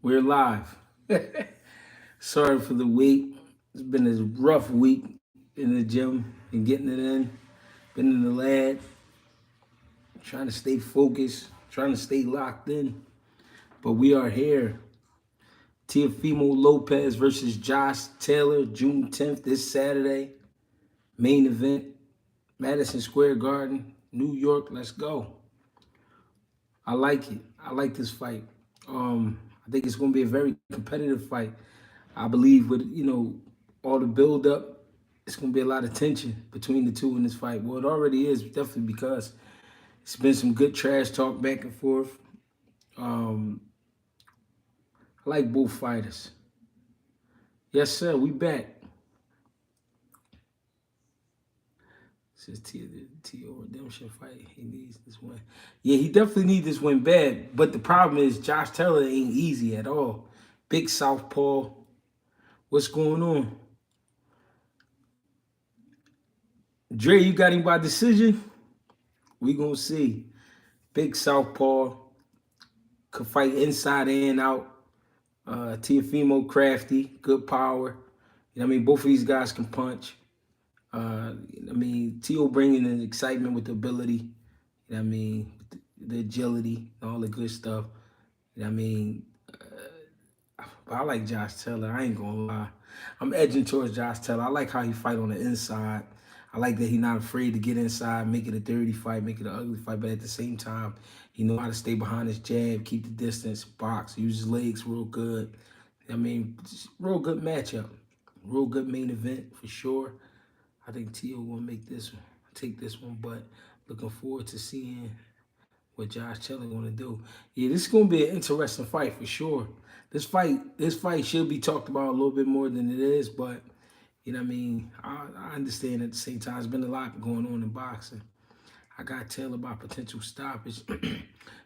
We're live. Sorry for the wait. It's been a rough week in the gym and getting it in. Been in the lab, trying to stay focused, trying to stay locked in. But we are here. Teofimo Lopez versus Josh Taylor, June 10th, this Saturday. Main event, Madison Square Garden, New York. Let's go. I like it. I like this fight. I think it's going to be a very competitive fight. I believe with all the build up, it's going to be a lot of tension between the two in this fight. Well, it already is, definitely because it's been some good trash talk back and forth. Um, I like both fighters. Yes, sir. We back. Says T.O. redemption fight. He needs this win. Yeah, he definitely needs this win bad. But the problem is Josh Taylor ain't easy at all. Big southpaw. What's going on? Dre, you got him by decision? We gonna see. Big southpaw. Could fight inside and out. Teofimo crafty, good power. You know what I mean? Both of these guys can punch. I mean, Tio bringing in excitement with the ability. You know what I mean? The agility, all the good stuff. You know what I mean? But I like Josh Taylor. I ain't gonna lie. I'm edging towards Josh Taylor. I like how he fight on the inside. I like that he's not afraid to get inside, make it a dirty fight, make it an ugly fight. But at the same time, he know how to stay behind his jab, keep the distance, box, use his legs real good. I mean, real good matchup. Real good main event for sure. I think Tio will make this one, take this one, but looking forward to seeing what Josh Taylor gonna do. Yeah, this is gonna be an interesting fight for sure. This fight should be talked about a little bit more than it is, but you know what I mean. I understand at the same time. There's been a lot going on in boxing. I got Taylor about potential stoppage.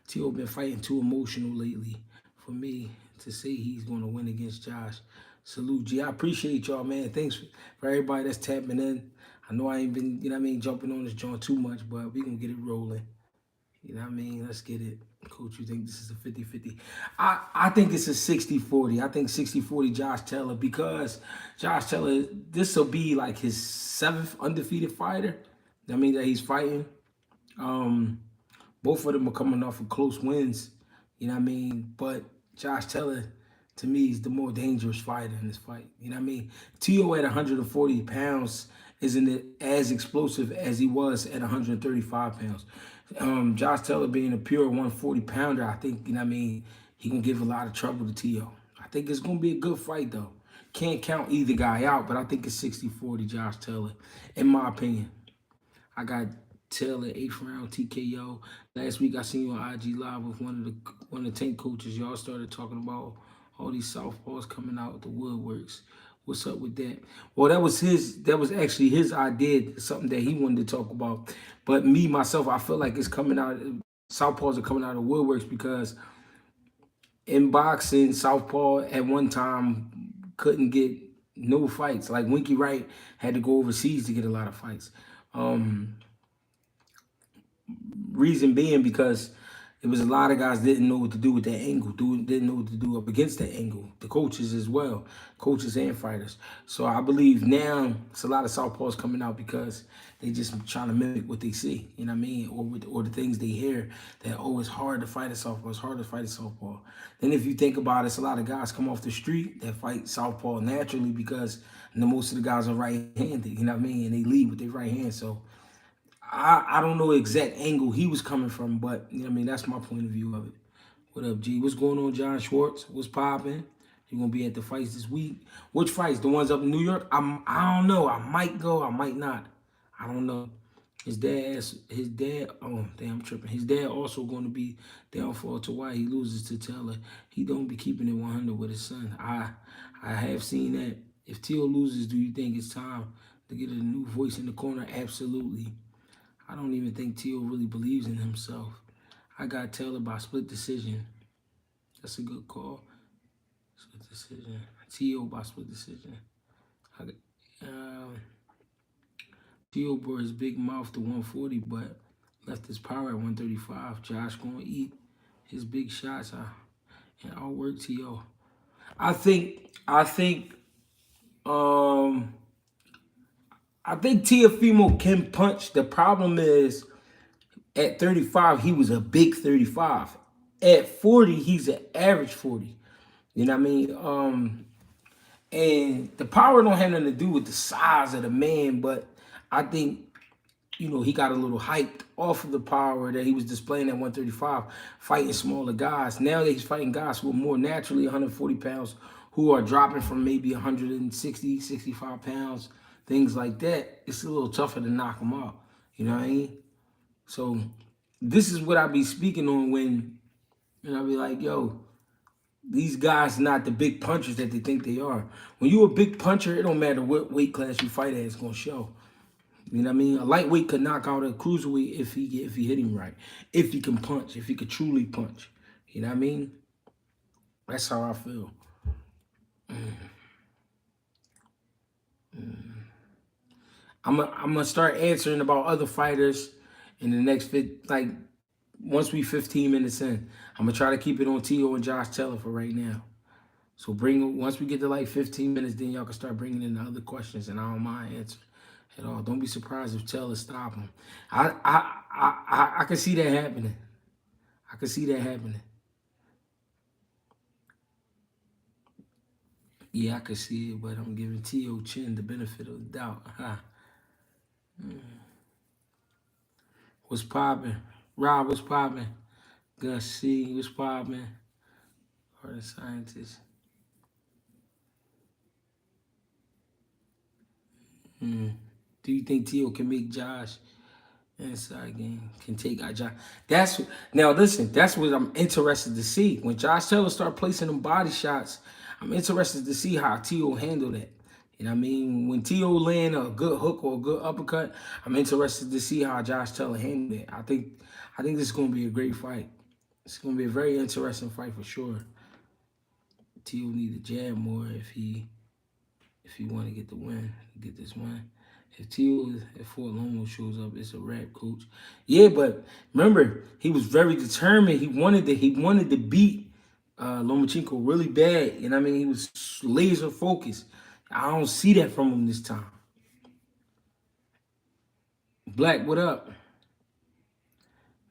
Tio been fighting too emotional lately for me to say he's gonna win against Josh. Salute, G. I appreciate y'all, man. Thanks for everybody that's tapping in. I know I ain't been, you know what I mean, jumping on this joint too much, but we gonna get it rolling. You know what I mean? Let's get it. Coach, you think this is a 50-50? I think it's a 60-40. I think 60-40 Josh Taylor because Josh Taylor, this will be like his seventh undefeated fighter. I mean, that he's fighting. Um, Both of them are coming off of close wins. You know what I mean? But Josh Taylor, to me, is the more dangerous fighter in this fight. You know what I mean? T.O. at 140 pounds isn't it as explosive as he was at 135 pounds. Josh Taylor being a pure 140 pounder, I think, you know what I mean, he can give a lot of trouble to T.O. I think it's going to be a good fight, though. Can't count either guy out, but I think it's 60-40 Josh Taylor, in my opinion. I got Taylor 8th round TKO. Last week I seen you on IG Live with one of the tank coaches. Y'all started talking about all these southpaws coming out the woodworks. What's up with that? Well, that was actually his idea, something that he wanted to talk about. But me myself, I feel like it's coming out. Southpaws are coming out of the woodworks because in boxing, southpaw at one time couldn't get no fights. Like Winky Wright had to go overseas to get a lot of fights. Um, Reason being because it was a lot of guys didn't know what to do with that angle, didn't know what to do up against that angle. The coaches as well, coaches and fighters. So I believe now it's a lot of southpaws coming out because they just trying to mimic what they see, you know what I mean, or the things they hear that it's hard to fight a southpaw, it's hard to fight a southpaw. Then if you think about it, it's a lot of guys come off the street that fight southpaw naturally because most of the guys are right-handed, you know what I mean, and they lead with their right hand. So I don't know exact angle he was coming from, but you know what I mean, that's my point of view of it. What up, G? What's going on, John Schwartz? What's popping? You gonna be at the fights this week? Which fights? The ones up in New York? I don't know. I might go. I might not. I don't know. His dad. Oh damn, I'm tripping. His dad also going to be downfall to why he loses to Taylor. He don't be keeping it 100 with his son. I have seen that. If Tio loses, do you think it's time to get a new voice in the corner? Absolutely. I don't even think Tio really believes in himself. I got Taylor by split decision. That's a good call. Split decision. Tio by split decision. I got, um, Tio brought his big mouth to 140, but left his power at 135. Josh gonna eat his big shots. and outwork T.O. I think um I think Teofimo can punch. The problem is at 35, he was a big 35. At 40, he's an average 40. You know what I mean? And the power don't have nothing to do with the size of the man, but I think he got a little hyped off of the power that he was displaying at 135, fighting smaller guys. Now that he's fighting guys who are more naturally 140 pounds, who are dropping from maybe 160, 65 pounds, things like that, it's a little tougher to knock them out. You know what I mean? So this is what I be speaking on when, I be like, yo, these guys not the big punchers that they think they are. When you a big puncher, it don't matter what weight class you fight at, it's gonna show. You know what I mean? A lightweight could knock out a cruiserweight if he hit him right. If he can punch, if he could truly punch. You know what I mean? That's how I feel. I'm gonna start answering about other fighters in the next once we 15 minutes in. I'm gonna try to keep it on T.O. and Josh Taylor for right now. So once we get to like 15 minutes, then y'all can start bringing in the other questions, and I don't mind answering at all. Don't be surprised if Taylor stop him. I can see that happening. I can see that happening. Yeah, I can see it, but I'm giving T.O. Chin the benefit of the doubt. What's popping? Rob, what's popping? Gus C, what's popping? Or the scientist. Do you think T.O. can make Josh inside game? Can take out Josh? Now listen, that's what I'm interested to see. When Josh Taylor start placing them body shots, I'm interested to see how T.O. handle that. You know what I mean? When T.O. land a good hook or a good uppercut, I'm interested to see how Josh Taylor handle it. I think this is gonna be a great fight. It's gonna be a very interesting fight for sure. T.O. need to jab more if he want to get the win, get this win. If Fort Lomo shows up, it's a wrap, coach. Yeah, but remember, he was very determined. He wanted to beat Lomachenko really bad. You know what I mean? He was laser focused. I don't see that from him this time. Black, what up?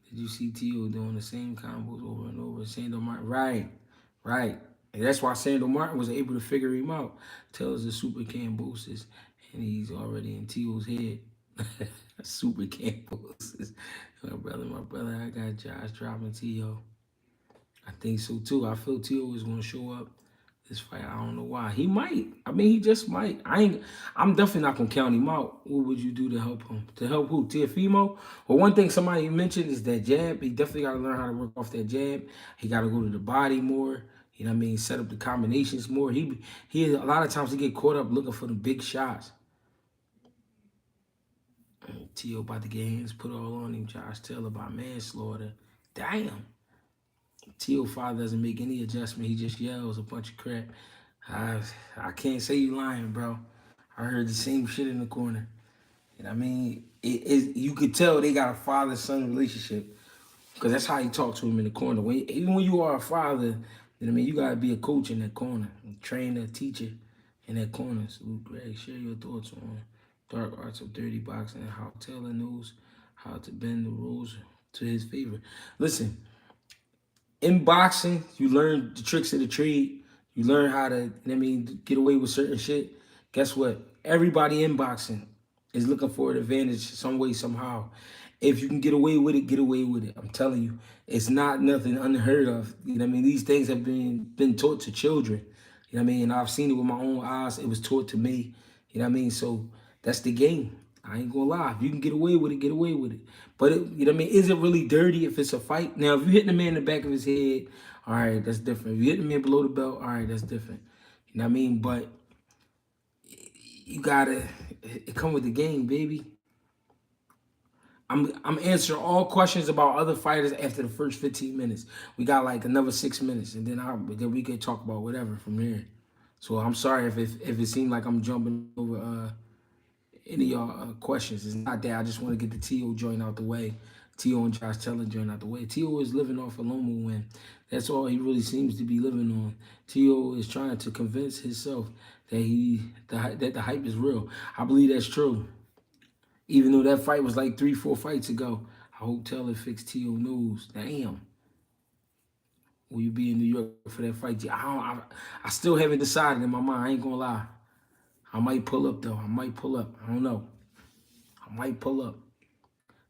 Did you see T.O. doing the same combos over and over? Sando Martin, right. And that's why Sando Martin was able to figure him out. Tells the super Cambosis, and he's already in T.O.'s head. Super Cambosis. My brother, I got Josh dropping T.O. I think so too. I feel T.O. is gonna show up this fight. I don't know why. He might. I mean, he just might. I'm definitely not gonna count him out. What would you do to help him? To help who? Teofimo? Well, one thing somebody mentioned is that jab. He definitely gotta learn how to work off that jab. He gotta go to the body more. You know what I mean? Set up the combinations more. He a lot of times he get caught up looking for the big shots. T.O. about to get hands put all on him. Josh Taylor by manslaughter. Damn. T.O. father doesn't make any adjustment. He just yells a bunch of crap. I can't say you lying, bro. I heard the same shit in the corner. And I mean, you could tell they got a father-son relationship because that's how he talks to him in the corner. Even when you are a father, you know what I mean, you got to be a coach in that corner, a trainer, teacher in that corner. So, Greg, share your thoughts on dark arts of dirty boxing and how Taylor knows how to bend the rules to his favor. Listen, in boxing, you learn the tricks of the trade. You learn how to, get away with certain shit. Guess what? Everybody in boxing is looking for an advantage some way, somehow. If you can get away with it, get away with it. I'm telling you, it's not nothing unheard of. You know what I mean? These things have been taught to children. You know what I mean? And I've seen it with my own eyes. It was taught to me. You know what I mean? So that's the game. I ain't gonna lie. If you can get away with it, get away with it. But you know what I mean? Is it really dirty if it's a fight? Now, if you hit the man in the back of his head, all right, that's different. If you hit the man below the belt, all right, that's different. You know what I mean? But you gotta, it come with the game, baby. I'm answering all questions about other fighters after the first 15 minutes. We got like another 6 minutes, and then we can talk about whatever from here. So I'm sorry if it seemed like I'm jumping over any of y'all questions. It's not that. I just want to get the T.O. joint out the way Tio and Josh Taylor joined out the way. Tio is living off a Loma win. That's all he really seems to be living on. Tio is trying to convince himself that that the hype is real. I believe that's true. Even though that fight was like 3, 4 fights ago, I hope Taylor fixed Tio news. Damn. Will you be in New York for that fight? I still haven't decided in my mind. I ain't gonna lie. I might pull up though. I might pull up. I don't know. I might pull up.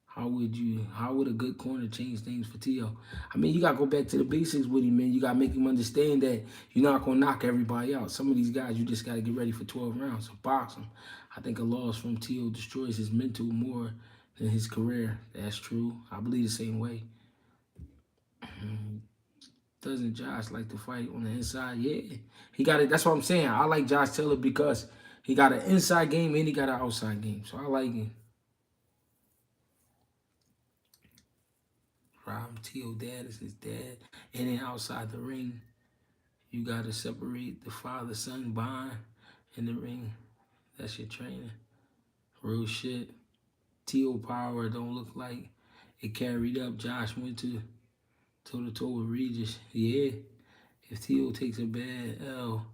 How would a good corner change things for Tio? I mean, you gotta go back to the basics with him, man. You gotta make him understand that you're not gonna knock everybody out. Some of these guys, you just gotta get ready for 12 rounds of boxing. I think a loss from Tio destroys his mental more than his career. That's true. I believe the same way. Doesn't Josh like to fight on the inside? Yeah, he got it. That's what I'm saying. I like Josh Taylor because he got an inside game and he got an outside game. So I like him. Rob Tio dad is his dad. In and outside the ring, you got to separate the father-son bond in the ring. That's your training. Real shit. Tio power don't look like it carried up. Josh went to toe-to-toe with Regis. Yeah. If Tio takes a bad L,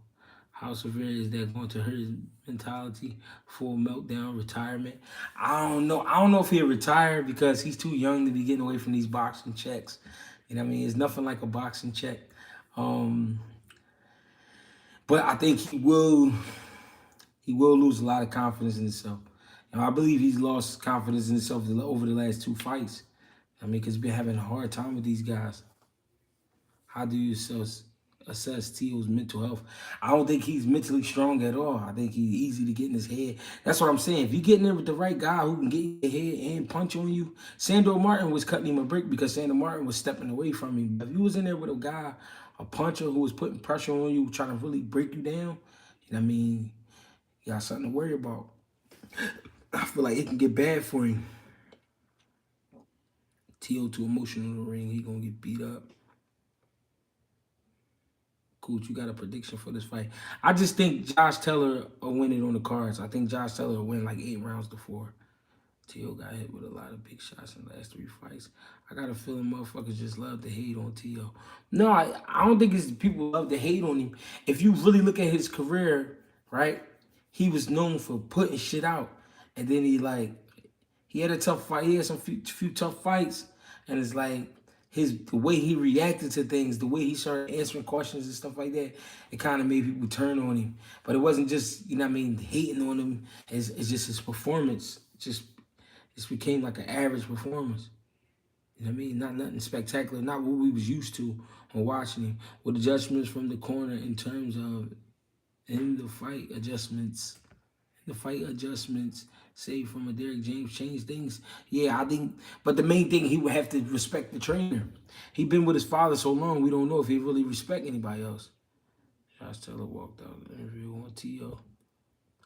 how severe is that going to hurt his mentality? Full meltdown, retirement? I don't know. I don't know if he'll retire because he's too young to be getting away from these boxing checks. You know what I mean? It's nothing like a boxing check. Um, but I think he will lose a lot of confidence in himself. I believe he's lost confidence in himself over the last 2 fights. I mean, because he's been having a hard time with these guys. How do you assess Tio's mental health? I don't think he's mentally strong at all. I think he's easy to get in his head. That's what I'm saying. If you get in there with the right guy who can get in your head and punch on you, Sandor Martin was cutting him a break because Sandor Martin was stepping away from him. If you was in there with a guy, a puncher who was putting pressure on you, trying to really break you down, you know what I mean, you got something to worry about. I feel like it can get bad for him. Tio too emotional in the ring. He gonna get beat up. Coach, you got a prediction for this fight? I just think Josh Taylor will win it on the cards. I think Josh Taylor will win like 8 rounds to 4. Tio got hit with a lot of big shots in the last 3 fights. I got a feeling motherfuckers just love to hate on Tio. No, I don't think it's people love to hate on him. If you really look at his career, right, he was known for putting shit out. And then he had a tough fight. He had some few tough fights. And it's like, the way he reacted to things, the way he started answering questions and stuff like that, it kind of made people turn on him. But it wasn't just, you know what I mean, hating on him. It's just his performance. Just became like an average performance. You know what I mean? Not nothing spectacular, not what we was used to on watching him. With adjustments from the corner in terms of in the fight adjustments. The fight adjustments, say from a Derrick James, change things. Yeah, I think, but the main thing, he would have to respect the trainer. He been with his father so long, we don't know if he really respect anybody else. Josh Taylor walked out of the interview on Tio.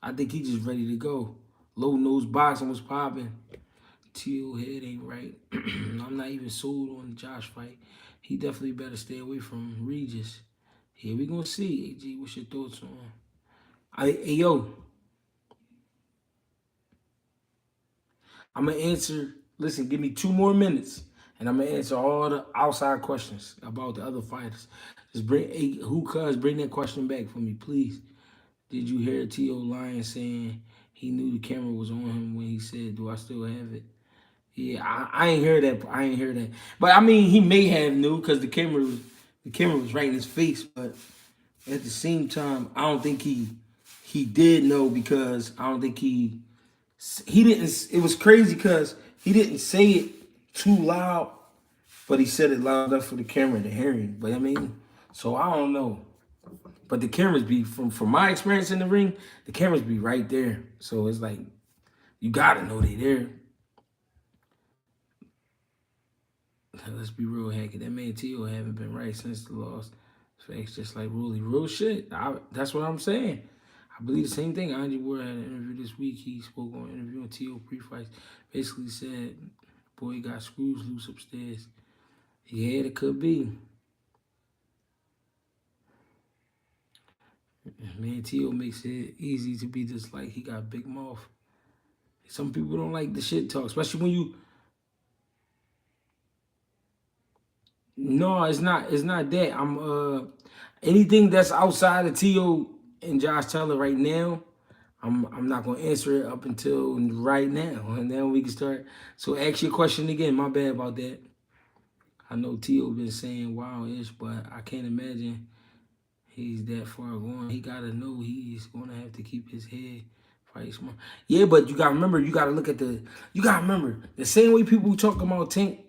I think he just ready to go. Low nose boxing was popping. Tio head ain't right. I'm not even sold on the Josh fight. He definitely better stay away from Regis. Here we gonna see. AG, what's your thoughts on? Hey, yo, I'm going to answer, listen, give me 2 more minutes, and I'm going to answer all the outside questions about the other fighters. Just bring that question back for me, please. Did you hear T.O. Lion saying he knew the camera was on him when he said, do I still have it? Yeah, I ain't hear that. I ain't hear that. But, I mean, he may have knew because the camera was right in his face. But at the same time, I don't think he did know because I don't think he didn't. It was crazy because he didn't say it too loud, but he said it loud enough for the camera to hear him. But I mean, so I don't know. But the cameras be from my experience in the ring, the cameras be right there. So it's like you gotta know they there. Let's be real, Hackett. That man Tio haven't been right since the loss. Facts just like Ruley. Real shit. That's what I'm saying. I believe the same thing. Andy Ward had an interview this week. He spoke on an interview on T.O. pre-fight. Basically said, boy, got screws loose upstairs. Yeah, it could be. Man, T.O. makes it easy to be just like he got big mouth. Some people don't like the shit talk, especially when you No, it's not. It's not that. Anything that's outside of T.O. and Josh Taylor right now. I'm not gonna answer it up until right now, and then we can start. So ask your question again. My bad about that. I know T.O. been saying wow-ish, but I can't imagine he's that far gone. He gotta know he's gonna have to keep his head fight smart. Yeah, but you gotta remember. You gotta look at the. You gotta remember the same way people talk about Tank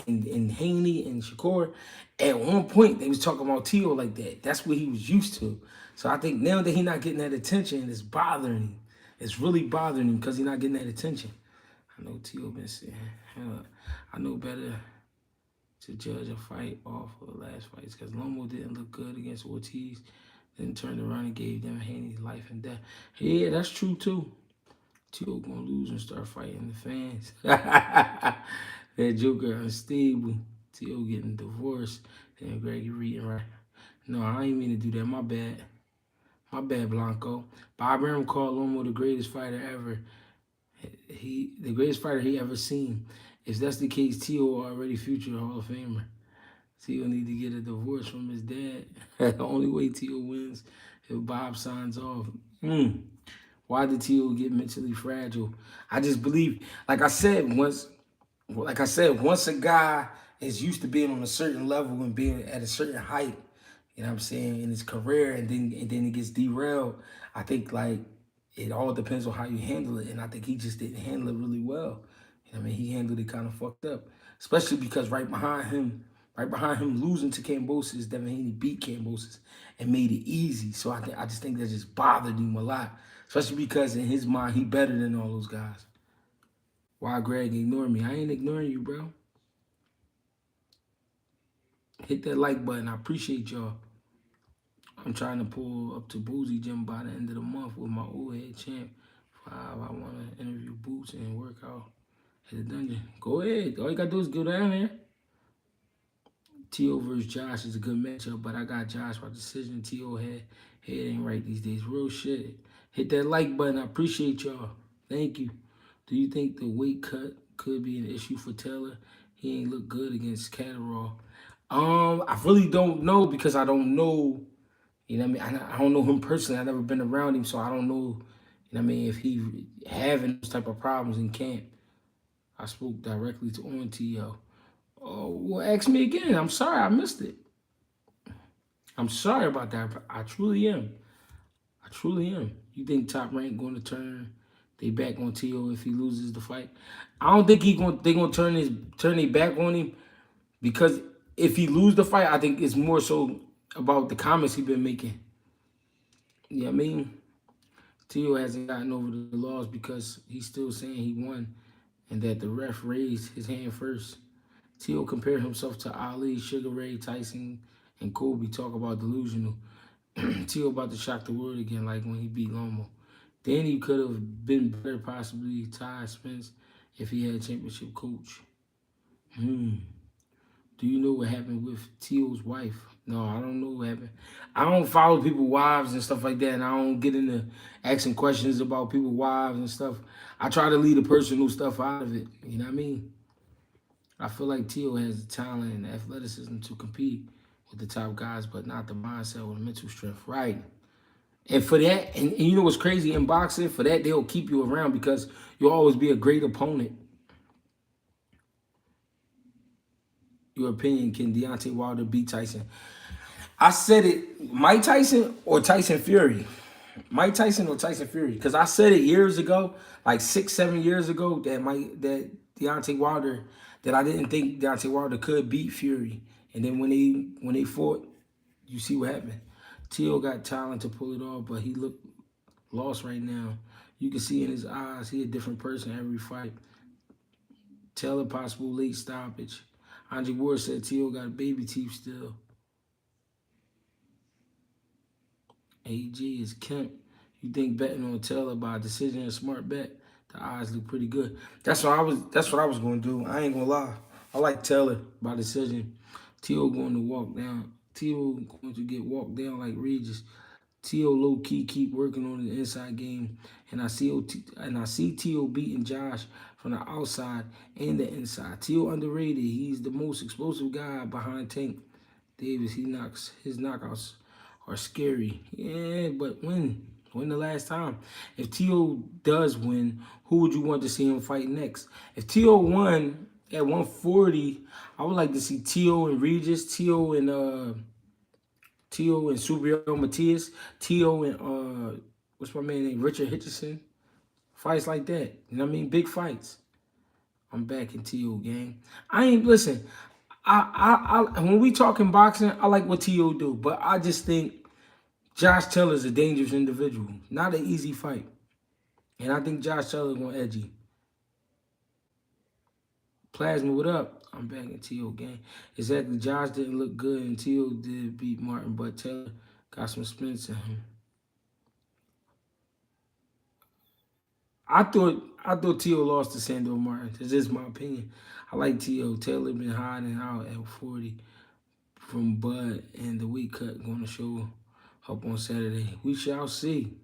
and Haney and Shakur. At one point, they was talking about T.O. like that. That's what he was used to. So I think now that he's not getting that attention, it's bothering him. It's really bothering him because he's not getting that attention. I know T.O. been saying, I know better to judge a fight off of the last fights because Lomo didn't look good against Ortiz, then turned around and gave them Haney life and death. Yeah, that's true too. T.O. gonna lose and start fighting the fans. That Joker unstable. T.O. getting divorced. And Greggy reading right. No, I ain't mean to do that. My bad. My bad, Blanco. Bob Arum called Lomo the greatest fighter ever. The greatest fighter he ever seen. If that's the case, T.O. already future Hall of Famer. T.O. need to get a divorce from his dad. The only way T.O. wins if Bob signs off. Why did T.O. get mentally fragile? I just believe, once a guy is used to being on a certain level and being at a certain height, you know what I'm saying, in his career, and then it gets derailed, I think like it all depends on how you handle it. And I think he just didn't handle it really well. You know what I mean? He handled it kind of fucked up. Especially because right behind him losing to Kambosos, Devin Haney beat Kambosos and made it easy. So I just think that just bothered him a lot. Especially because in his mind he better than all those guys. Why Greg ignore me? I ain't ignoring you, bro. Hit that like button. I appreciate y'all. I'm trying to pull up to Boozy Gym by the end of the month with my old head champ. 5, I want to interview Boots and work out at the dungeon. Go ahead. All you got to do is go down there. T.O. versus Josh is a good matchup, but I got Josh by decision. T.O. head ain't right these days. Real shit. Hit that like button. I appreciate y'all. Thank you. Do you think the weight cut could be an issue for Taylor? He ain't look good against Catterall. I really don't know because I don't know. You know what I mean? I don't know him personally. I've never been around him, so I don't know. You know what I mean? If he having those type of problems in camp. I spoke directly to on T.O. Oh, well, ask me again. I'm sorry, I missed it. I'm sorry about that. I truly am. I truly am. You think Top Rank going to turn they back on T.O. if he loses the fight? I don't think they gonna turn their back on him because if he lose the fight, I think it's more so about the comments he been making. You know what I mean? T.O. hasn't gotten over the loss because he's still saying he won and that the ref raised his hand first. T.O. compared himself to Ali, Sugar Ray, Tyson, and Kobe. Talk about delusional. T.O. about to shock the world again like when he beat Lomo. Then he could have been better, possibly Ty Spence, if he had a championship coach. Do you know what happened with T.O.'s wife? No, I don't know what happened. I don't follow people's wives and stuff like that, and I don't get into asking questions about people's wives and stuff. I try to leave the personal stuff out of it. You know what I mean? I feel like T.O. has the talent and the athleticism to compete with the top guys, but not the mindset or the mental strength. Right. And for that, and you know what's crazy in boxing? For that, they'll keep you around because you'll always be a great opponent. Your opinion, can Deontay Wilder beat Tyson? I said it, Mike Tyson or Tyson Fury? Mike Tyson or Tyson Fury? Because I said it years ago, like 6, 7 years ago, that Deontay Wilder, that I didn't think Deontay Wilder could beat Fury. And then when they fought, you see what happened. T.O. got talent to pull it off, but he looked lost right now. You can see in his eyes, he a different person every fight. Taylor possible late stoppage. Andre Ward said T.O. got baby teeth still. AG is Kemp. You think betting on Taylor by decision a smart bet? The odds look pretty good. That's what I was gonna do. I ain't gonna lie. I like Taylor by decision. T.O. going to walk down. T.O. going to get walked down like Regis. T.O. low key keep working on the inside game, and I see T.O. beating Josh from the outside and the inside. T.O. underrated. He's the most explosive guy behind Tank Davis. His knockouts are scary. Yeah, but when? When the last time? If T.O. does win, who would you want to see him fight next? If T.O. won at 140, I would like to see T.O. and Regis, T.O. and Subriel Matias, T.O. and what's my man name? Richard Hitchison. Fights like that. You know what I mean? Big fights. I'm back in T.O. gang. I ain't listen. I when we talking boxing, I like what T.O. do, but I just think Josh Taylor's a dangerous individual. Not an easy fight. And I think Josh Taylor gonna edgy. Plasma, what up? I'm back in T.O. gang. Exactly. Josh didn't look good and T.O. did beat Martin, but Taylor got some spins in him. I thought T.O. lost to Sandor Martin. This is my opinion. I like T.O. Taylor been hiding out at 40 from Bud, and the weight cut going to show up on Saturday. We shall see.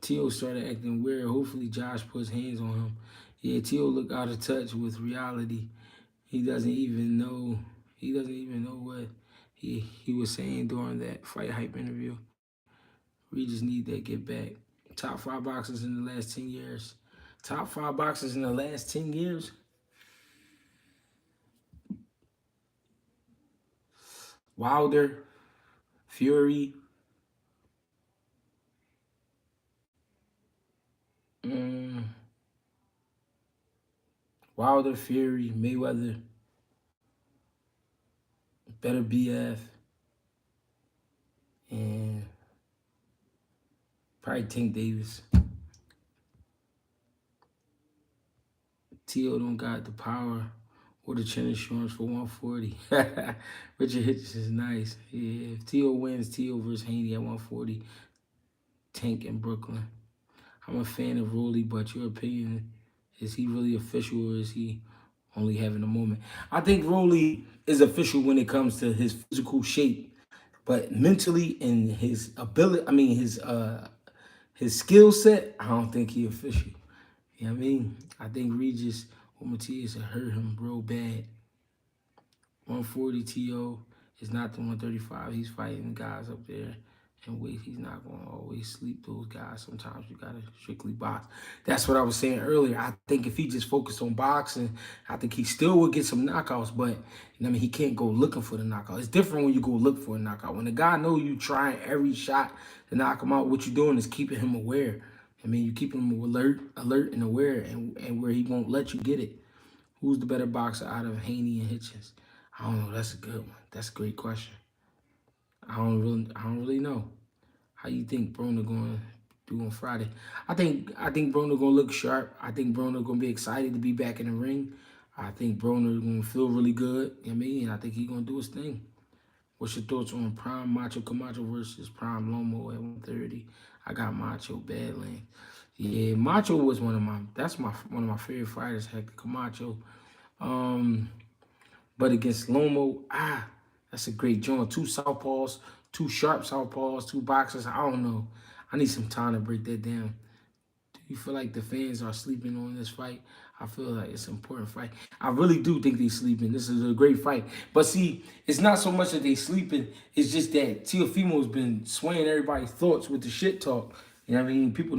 T.O. started acting weird. Hopefully Josh puts hands on him. Yeah, T.O. look out of touch with reality. He doesn't even know. He doesn't even know what he was saying during that fight hype interview. We just need that get back. Top 5 boxers in the last 10 years. Top 5 boxers in the last 10 years. Wilder, Fury, mm, Wilder, Fury, Mayweather, Better BF, and probably Tank Davis. T.O. don't got the power or the chin insurance for 140. Richard Hitchens is nice. Yeah, if T.O. wins, T.O. versus Haney at 140, Tank in Brooklyn. I'm a fan of Rolly, but your opinion, is he really official or is he only having a moment? I think Rolly is official when it comes to his physical shape, but mentally and his ability, I mean his skill set, I don't think he official. You know what I mean? I think Regis or Matias hurt him real bad. 140 TO is not the 135. He's fighting guys up there and weight. He's not going to always sleep those guys. Sometimes you got to strictly box. That's what I was saying earlier. I think if he just focused on boxing, I think he still would get some knockouts, but I mean, he can't go looking for the knockout. It's different when you go look for a knockout. When the guy know you trying every shot to knock him out, what you're doing is keeping him aware. I mean, you keep him alert and aware, and where he won't let you get it. Who's the better boxer out of Haney and Hitchens? I don't know. That's a good one. That's a great question. I don't really know. How you think Broner going to do on Friday? I think Broner gonna look sharp. I think Broner gonna be excited to be back in the ring. I think Broner gonna feel really good. You know what I mean? And I think he gonna do his thing. What's your thoughts on Prime Macho Camacho versus Prime Lomo at 130? I got Macho Badland. Yeah, Macho was one of my favorite fighters, Hector Camacho. Um, but against Lomo, that's a great joint. Two southpaws, two sharp southpaws, two boxers. I don't know. I need some time to break that down. Do you feel like the fans are sleeping on this fight? I feel like it's an important fight. I really do think they sleeping. This is a great fight. But see, it's not so much that they sleeping. It's just that Teofimo's been swaying everybody's thoughts with the shit talk. You know what I mean? People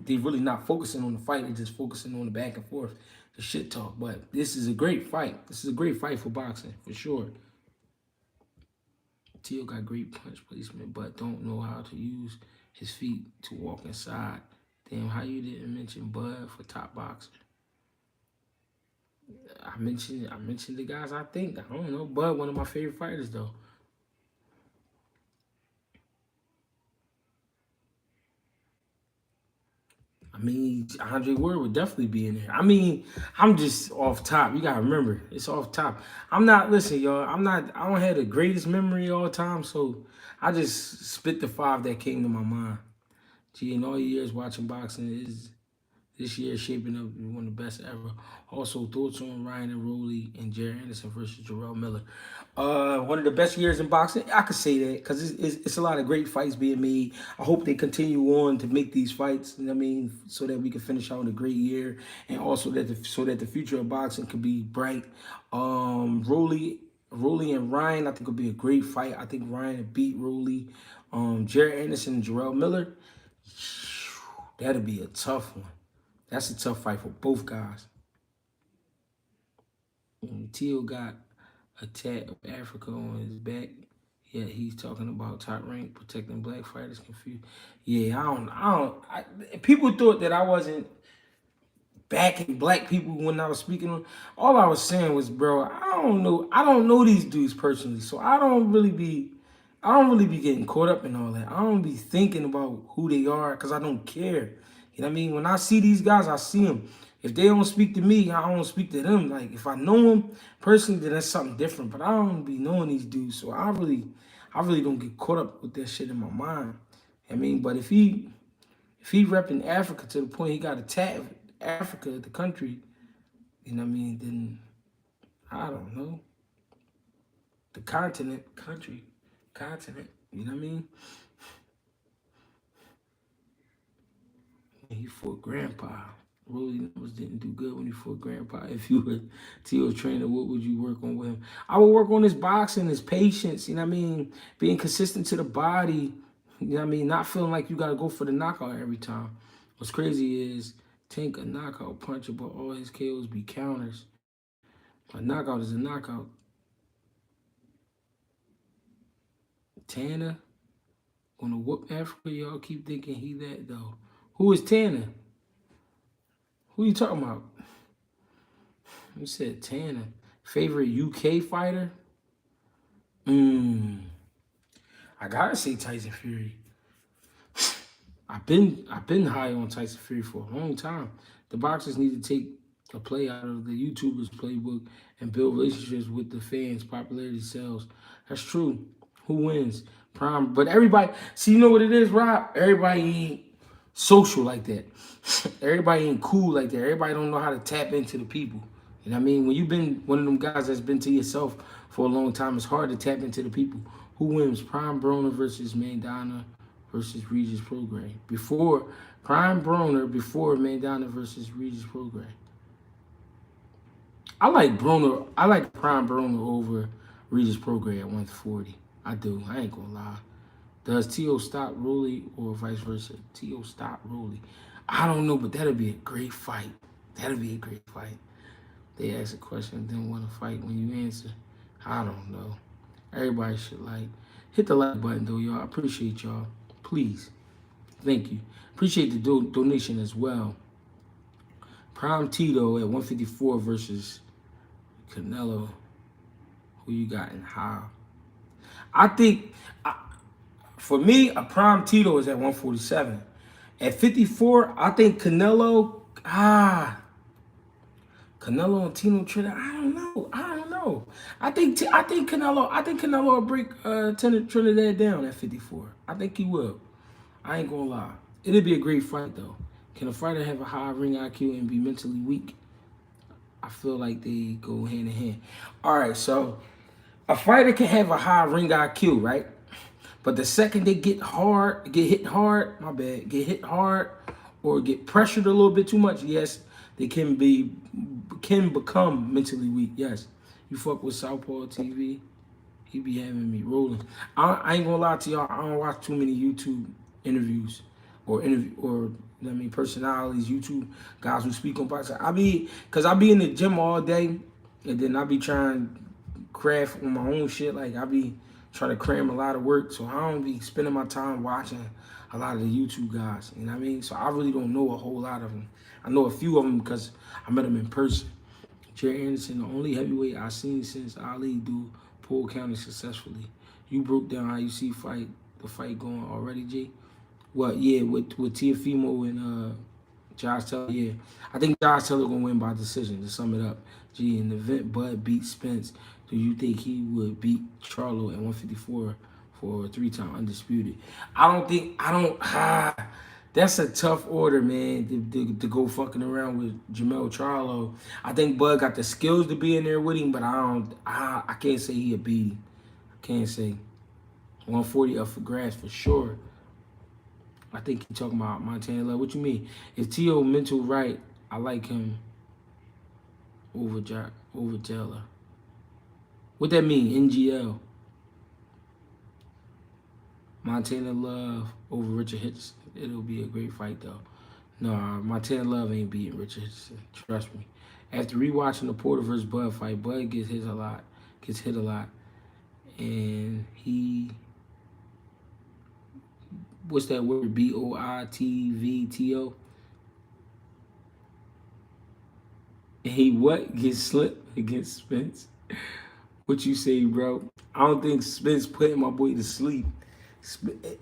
they really not focusing on the fight. They're just focusing on the back and forth, the shit talk. But this is a great fight. This is a great fight for boxing, for sure. Tio got great punch placement, but don't know how to use his feet to walk inside. Damn, how you didn't mention Bud for top boxer? I mentioned the guys I think. I don't know. Bud, one of my favorite fighters though. I mean, Andre Ward would definitely be in there. I mean, I'm just off top. You gotta remember, it's off top. I'm not listen, y'all. I don't have the greatest memory all the time, so I just spit the 5 that came to my mind. Gee, in all years watching boxing, This year is shaping up to be one of the best ever. Also, thoughts on Ryan and Rolly and Jared Anderson versus Jarrell Miller. One of the best years in boxing. I could say that because it's a lot of great fights being made. I hope they continue on to make these fights. You know what I mean, so that we can finish out a great year, and also that the future of boxing could be bright. Rolly and Ryan, I think will be a great fight. I think Ryan will beat Rolly. Jared Anderson and Jarrell Miller, that'll be a tough one. That's a tough fight for both guys. Teal got a tat of Africa on his back. Yeah, he's talking about top rank protecting black fighters. Confused. Yeah, people thought that I wasn't backing black people when I was speaking on. All I was saying was, bro, I don't know these dudes personally, so I don't really be getting caught up in all that. I don't be thinking about who they are because I don't care. You know what I mean? When I see these guys, I see them. If they don't speak to me, I don't speak to them. Like if I know them personally, then that's something different. But I don't be knowing these dudes, so I really don't get caught up with that shit in my mind. I mean, but if he repping Africa to the point he got attacked Africa, the country, you know what I mean, then I don't know. The continent, you know what I mean? He fought Grandpa. Rolly numbers didn't do good when he fought Grandpa. If you were Tio's trainer, what would you work on with him? I would work on his boxing, his patience, you know what I mean? Being consistent to the body, you know what I mean? Not feeling like you got to go for the knockout every time. What's crazy is Tank a knockout puncher, but all his KOs be counters. A knockout is a knockout. Tanner gonna whoop Africa. Y'all keep thinking he that though. Who is Tanner? Who you talking about? You said Tanner. Favorite UK fighter? I gotta say Tyson Fury. I've been high on Tyson Fury for a long time. The boxers need to take a play out of the YouTubers playbook and build relationships with the fans. Popularity sells. That's true. Who wins? Prime. But everybody, see, you know what it is, Rob? Everybody ain't social like that. Everybody ain't cool like that. Everybody don't know how to tap into the people. You know what I mean? When you've been one of them guys that's been to yourself for a long time, it's hard to tap into the people. Who wins? Prime Broner versus Mandana versus Regis Program. Before Prime Broner, before Mandana versus Regis Program. I like Broner. I like Prime Broner over Regis Program at 140. I do. I ain't gonna lie. Does Tio stop Rolly or vice versa? Tio stop Rolly. I don't know, but that'll be a great fight. That'll be a great fight. They ask a question and then want to fight when you answer. I don't know. Everybody should hit the like button though, y'all. I appreciate y'all. Please. Thank you. Appreciate the donation as well. Prime Tito at 154 versus Canelo. Who you got and how? I think, for me, a Prime Tito is at 147. At 54, I think Canelo, Canelo and Tino Trinidad, I don't know. I think Canelo will break Trinidad down at 54. I think he will. I ain't gonna lie. It'll be a great fight though. Can a fighter have a high ring IQ and be mentally weak? I feel like they go hand in hand. All right, so a fighter can have a high ring IQ, right? But the second they get hit hard, get hit hard, or get pressured a little bit too much, yes, they can become mentally weak. Yes, you fuck with Southpaw TV, he be having me rolling. I ain't gonna lie to y'all, I don't watch too many YouTube interviews or I mean personalities, YouTube guys who speak on boxing. I be in the gym all day, and then I be trying to craft on my own shit. Like I be trying to cram a lot of work, so I don't be spending my time watching a lot of the YouTube guys. You know what I mean? So I really don't know a whole lot of them. I know a few of them because I met them in person. Jerry Anderson, the only heavyweight I've seen since Ali do pull counting successfully. You broke down how you see the fight going already, G. Well, yeah, with Teofimo and Josh Taylor, yeah. I think Josh Taylor gonna win by decision, to sum it up. G, in the event Bud beat Spence, do you think he would beat Charlo at 154 for a 3-time undisputed? That's a tough order, man, to go fucking around with Jamel Charlo. I think Bud got the skills to be in there with him, but I can't say he a beat him. Can't say 140 up for grabs for sure. I think he talking about Montana Love. What you mean? If T.O. mental right, I like him over Taylor. What that mean? NGL. Montana Love over Richard Hitchens. It'll be a great fight though. No, Montana Love ain't beating Richard Hitchens. Trust me. After rewatching the Porter versus Bud fight, Bud gets hit a lot. And he, what's that word? BOITVTO. And he what? Gets slipped against Spence. What you say, bro? I don't think Spence putting my boy to sleep.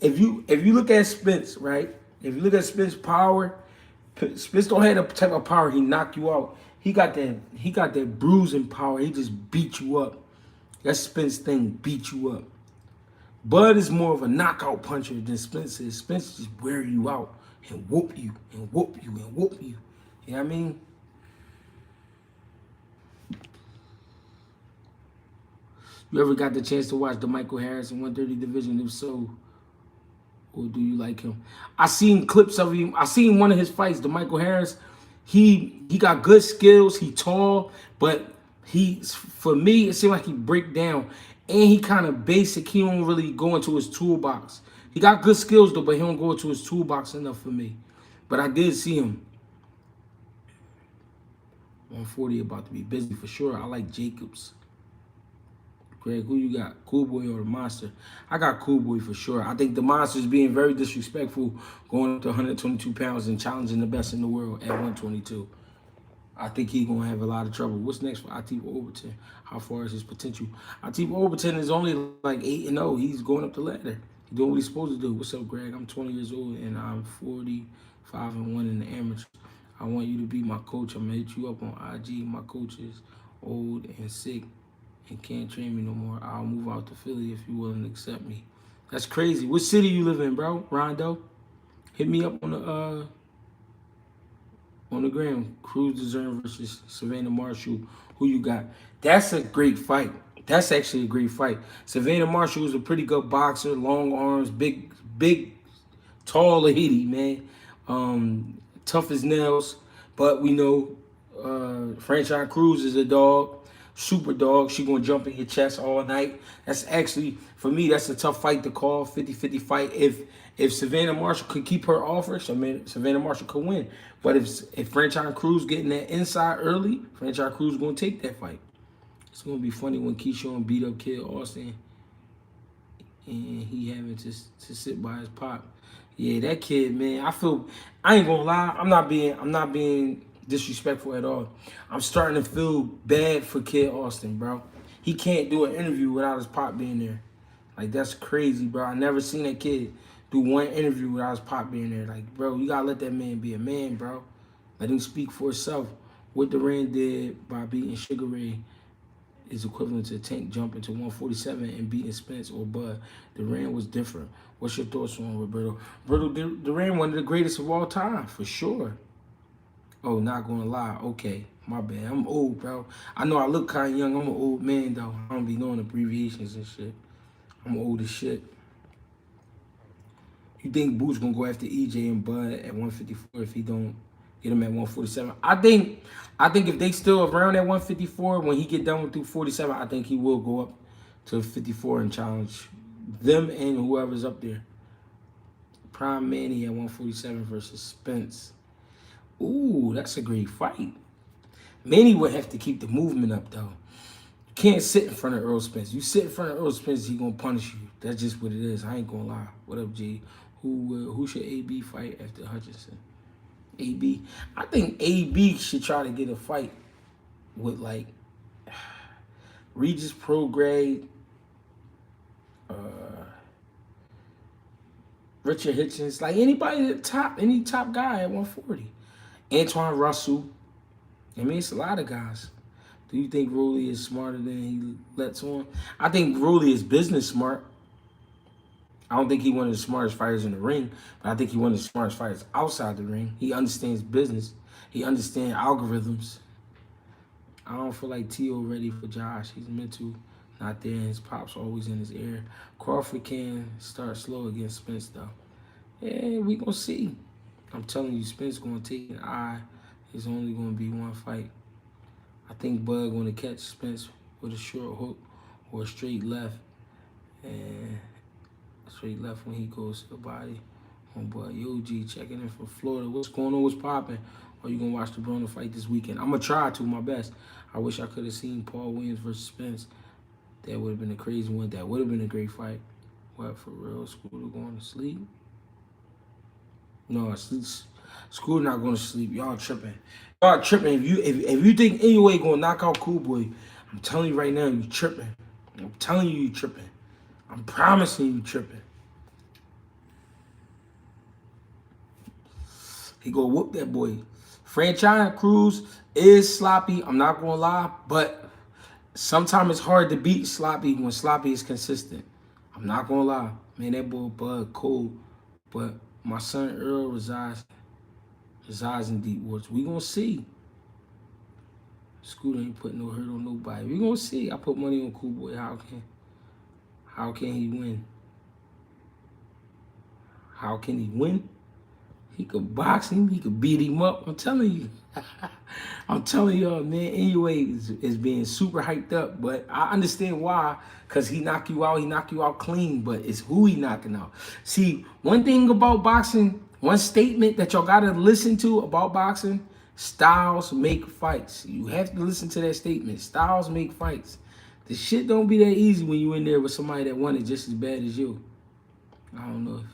If you look at Spence, right? If you look at Spence power, Spence don't have the type of power he knock you out. He got that bruising power. He just beat you up. That Spence thing beat you up. Bud is more of a knockout puncher than Spence is. Spence just wear you out and whoop you and whoop you and whoop you. You know what I mean? You ever got the chance to watch the Michael Harrison 130 division? If so, or do you like him? I seen clips of him. I seen one of his fights, the Michael Harris. He got good skills. He tall, but for me, it seemed like he break down. And he kind of basic. He don't really go into his toolbox. He got good skills though, but he don't go into his toolbox enough for me. But I did see him. 140 about to be busy for sure. I like Jacobs. Greg, who you got? Cool Boy or the Monster? I got Cool Boy for sure. I think the Monster is being very disrespectful, going up to 122 pounds and challenging the best in the world at 122. I think he's going to have a lot of trouble. What's next for Atif Overton? How far is his potential? Atif Overton is only like 8-0. He's going up the ladder. He's doing what he's supposed to do. What's up, Greg? I'm 20 years old and I'm 45-1 in the amateur. I want you to be my coach. I'm going to hit you up on IG. My coach is old and sick and can't train me no more. I'll move out to Philly if you're willing to accept me. That's crazy. What city you live in, bro? Rondo? Hit me up on the gram. Cruz Dezern versus Savannah Marshall. Who you got? That's a great fight. That's actually a great fight. Savannah Marshall is a pretty good boxer, long arms, big, tall lady, man. Tough as nails. But we know Franchise Cruz is a dog. Super dog. She gonna jump in your chest all night. That's actually, for me, that's a tough fight to call. 50-50 fight. If Savannah Marshall could keep her offer, Savannah Marshall could win. But if Franchise Cruz getting that inside early, Franchise Cruz gonna take that fight. It's gonna be funny when Keyshawn beat up Kid Austin and he having to sit by his pop. Yeah, that kid, man. I ain't gonna lie. I'm not being disrespectful at all. I'm starting to feel bad for Kid Austin, bro. He can't do an interview without his pop being there. Like, that's crazy, bro. I never seen that kid do one interview without his pop being there. Like, bro, you gotta let that man be a man, bro. Let him speak for himself. What Duran did by beating Sugar Ray is equivalent to Tank jumping to 147 and beating Spence or Bud. Duran was different. What's your thoughts on Roberto? Roberto Duran, one of the greatest of all time, for sure. Oh, not gonna lie. Okay, my bad. I'm old, bro. I know I look kind of young. I'm an old man, though. I don't be knowing abbreviations and shit. I'm old as shit. You think Boots gonna go after EJ and Bud at 154 if he don't get him at 147? I think if they still around at 154, when he get done with 247, I think he will go up to 54 and challenge them and whoever's up there. Prime Manny at 147 versus Spence. Ooh, that's a great fight. Manny would have to keep the movement up, though. You can't sit in front of Earl Spence. You sit in front of Earl Spence, he gonna punish you. That's just what it is. I ain't gonna lie. What up, G? Who should AB fight after Hutchinson? AB? I think AB should try to get a fight with, like, Regis Prograde, Richard Hitchens, like any top guy at 140. Antoine Russell. I mean, it's a lot of guys. Do you think Rolly is smarter than he lets on? I think Rolly is business smart. I don't think he one of the smartest fighters in the ring, but I think he one of the smartest fighters outside the ring. He understands business. He understands algorithms. I don't feel like Tio ready for Josh. He's mental not there. His pop's always in his ear. Crawford can start slow against Spence though. Yeah, we gonna see. I'm telling you, Spence gonna take an eye. It's only gonna be one fight. I think Bud gonna catch Spence with a short hook or a straight left, and straight left when he goes to the body. Homeboy, Yogi checking in from Florida. What's going on? What's popping? Are you gonna watch the Broner fight this weekend? I'm gonna try to my best. I wish I could have seen Paul Williams versus Spence. That would have been a crazy one. That would have been a great fight. What, for real? Scooter going to sleep? No, Scooter not going to sleep. Y'all tripping. Y'all tripping. If you think anyway gonna knock out Cool Boy, I'm telling you right now, you tripping. I'm telling you, you tripping. I'm promising you tripping. He gonna whoop that boy. Franchise Cruz is sloppy. I'm not gonna lie, but sometimes it's hard to beat sloppy when sloppy is consistent. I'm not gonna lie, man. That boy Bud cold, but my son Earl resides in deep waters. We gonna see. Scooter ain't putting no hurt on nobody. We gonna see. I put money on Cool Boy. How can he win? How can he win? He could box him. He could beat him up. I'm telling you. I'm telling y'all, man. Anyway, is being super hyped up, but I understand why. Cause he knock you out. He knock you out clean. But it's who he knocking out. See, one thing about boxing, one statement that y'all gotta listen to about boxing: styles make fights. You have to listen to that statement. Styles make fights. The shit don't be that easy when you in there with somebody that won it just as bad as you. I don't know if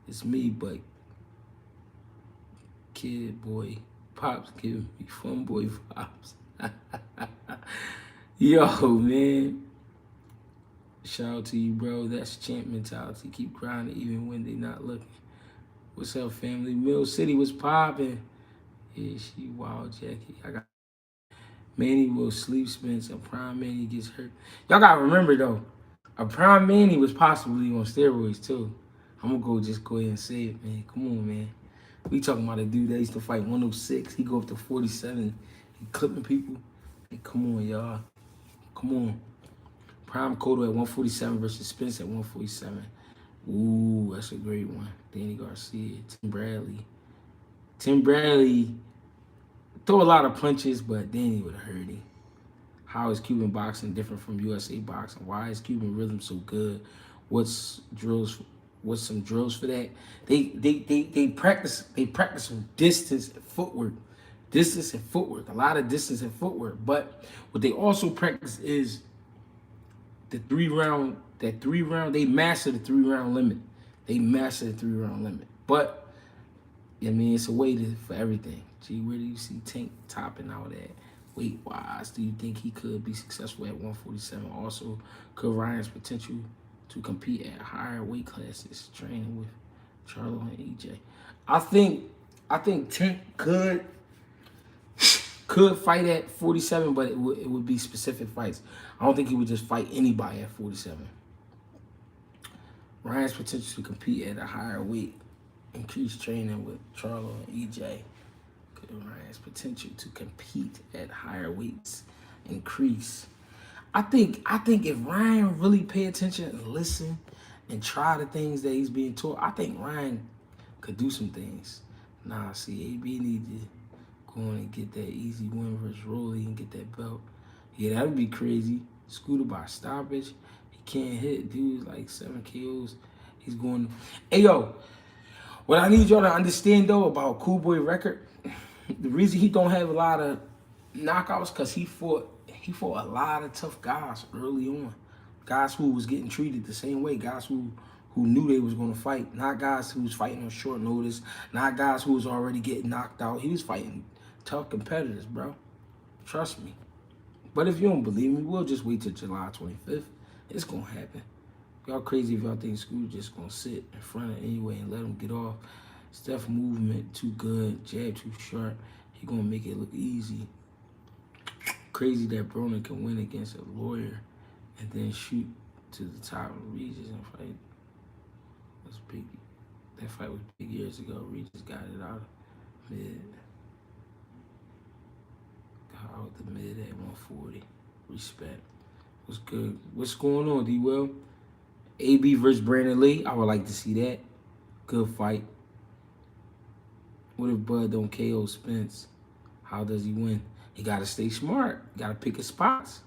it's me, but kid boy pops giving me fun boy pops. Yo, man. Shout out to you, bro. That's champ mentality. Keep grinding even when they not looking. What's up, family? Mill City was popping. Yeah, she wild, Jackie. I got Manny will sleep Spence. A prime Manny gets hurt. Y'all gotta remember though, a prime Manny was possibly on steroids too. I'm gonna just go ahead and say it, man. Come on, man. We talking about a dude that used to fight 106. He go up to 47. He clipping people. Hey, come on, y'all. Come on. Prime Cotto at 147 versus Spence at 147. Ooh, that's a great one. Danny Garcia, Tim Bradley. Tim Bradley throw a lot of punches, but Danny would have hurt him. How is Cuban boxing different from USA boxing? Why is Cuban rhythm so good? What's some drills for that? They practice on distance and footwork. Distance and footwork. A lot of distance and footwork. But what they also practice is the 3-round, they master the 3-round limit. They master the 3-round limit. But I mean, it's a way for everything. Gee, where do you see Tank topping out at? Weight-wise, do you think he could be successful at 147? Also, could Ryan's potential to compete at higher weight classes, training with Charlo and EJ? I think Tank could fight at 47, but it would be specific fights. I don't think he would just fight anybody at 47. Ryan's potential to compete at a higher weight, increased training with Charlo and EJ. Ryan's potential to compete at higher weights increase. I think if Ryan really pay attention and listen and try the things that he's being taught, I think Ryan could do some things. Nah, see, AB need to go on and get that easy win versus Rolly and get that belt. Yeah, that would be crazy. Scooter by stoppage. He can't hit dudes like 7 KOs. He's going. Hey, yo, what I need y'all to understand, though, about Cool Boy record, the reason he don't have a lot of knockouts because he fought a lot of tough guys early on. Guys who was getting treated the same way. Guys who knew they was going to fight. Not guys who was fighting on short notice. Not guys who was already getting knocked out. He was fighting tough competitors, bro. Trust me. But if you don't believe me, we'll just wait till July 25th. It's going to happen. Y'all crazy if y'all think Scooter just going to sit in front of anyway and let him get off. Steph movement too good, jab too sharp. He gonna make it look easy. Crazy that Broner can win against a lawyer and then shoot to the top of regions and fight. That fight was big years ago. Regis got it out of mid. Got out the mid at 140. Respect. What's good? What's going on, D Will? AB versus Brandon Lee. I would like to see that. Good fight. What if Bud don't KO Spence? How does he win? He gotta stay smart. Gotta pick his spots.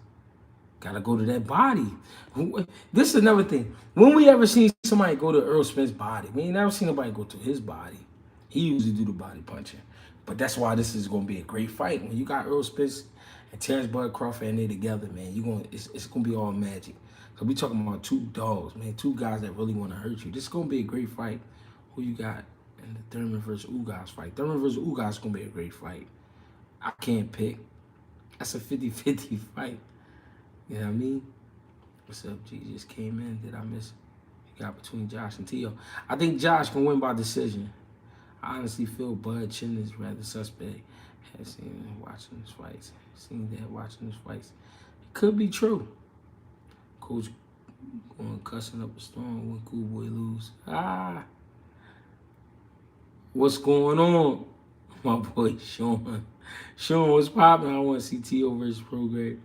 Gotta go to that body. This is another thing. When we ever seen somebody go to Earl Spence's body? We ain't never seen nobody go to his body. He usually do the body punching. But that's why this is gonna be a great fight. When you got Earl Spence and Terrence Bud Crawford and they together, man, it's gonna be all magic. So we talking about two dogs, man, two guys that really want to hurt you. This is gonna be a great fight. Who you got in the Thurman versus Ugas fight? Thurman versus Ugas is gonna be a great fight. I can't pick. That's a 50-50 fight. You know what I mean? What's up, G? Just came in. Did I miss? You got between Josh and Tio. I think Josh can win by decision. I honestly feel Bud Chin is rather suspect. Have seen him watching his fights. Seen that watching his fights. It could be true. Coach going cussing up a storm when Cool Boy lose. What's going on? My boy Sean. Sean, what's popping? I want to see T.O. versus Prograde.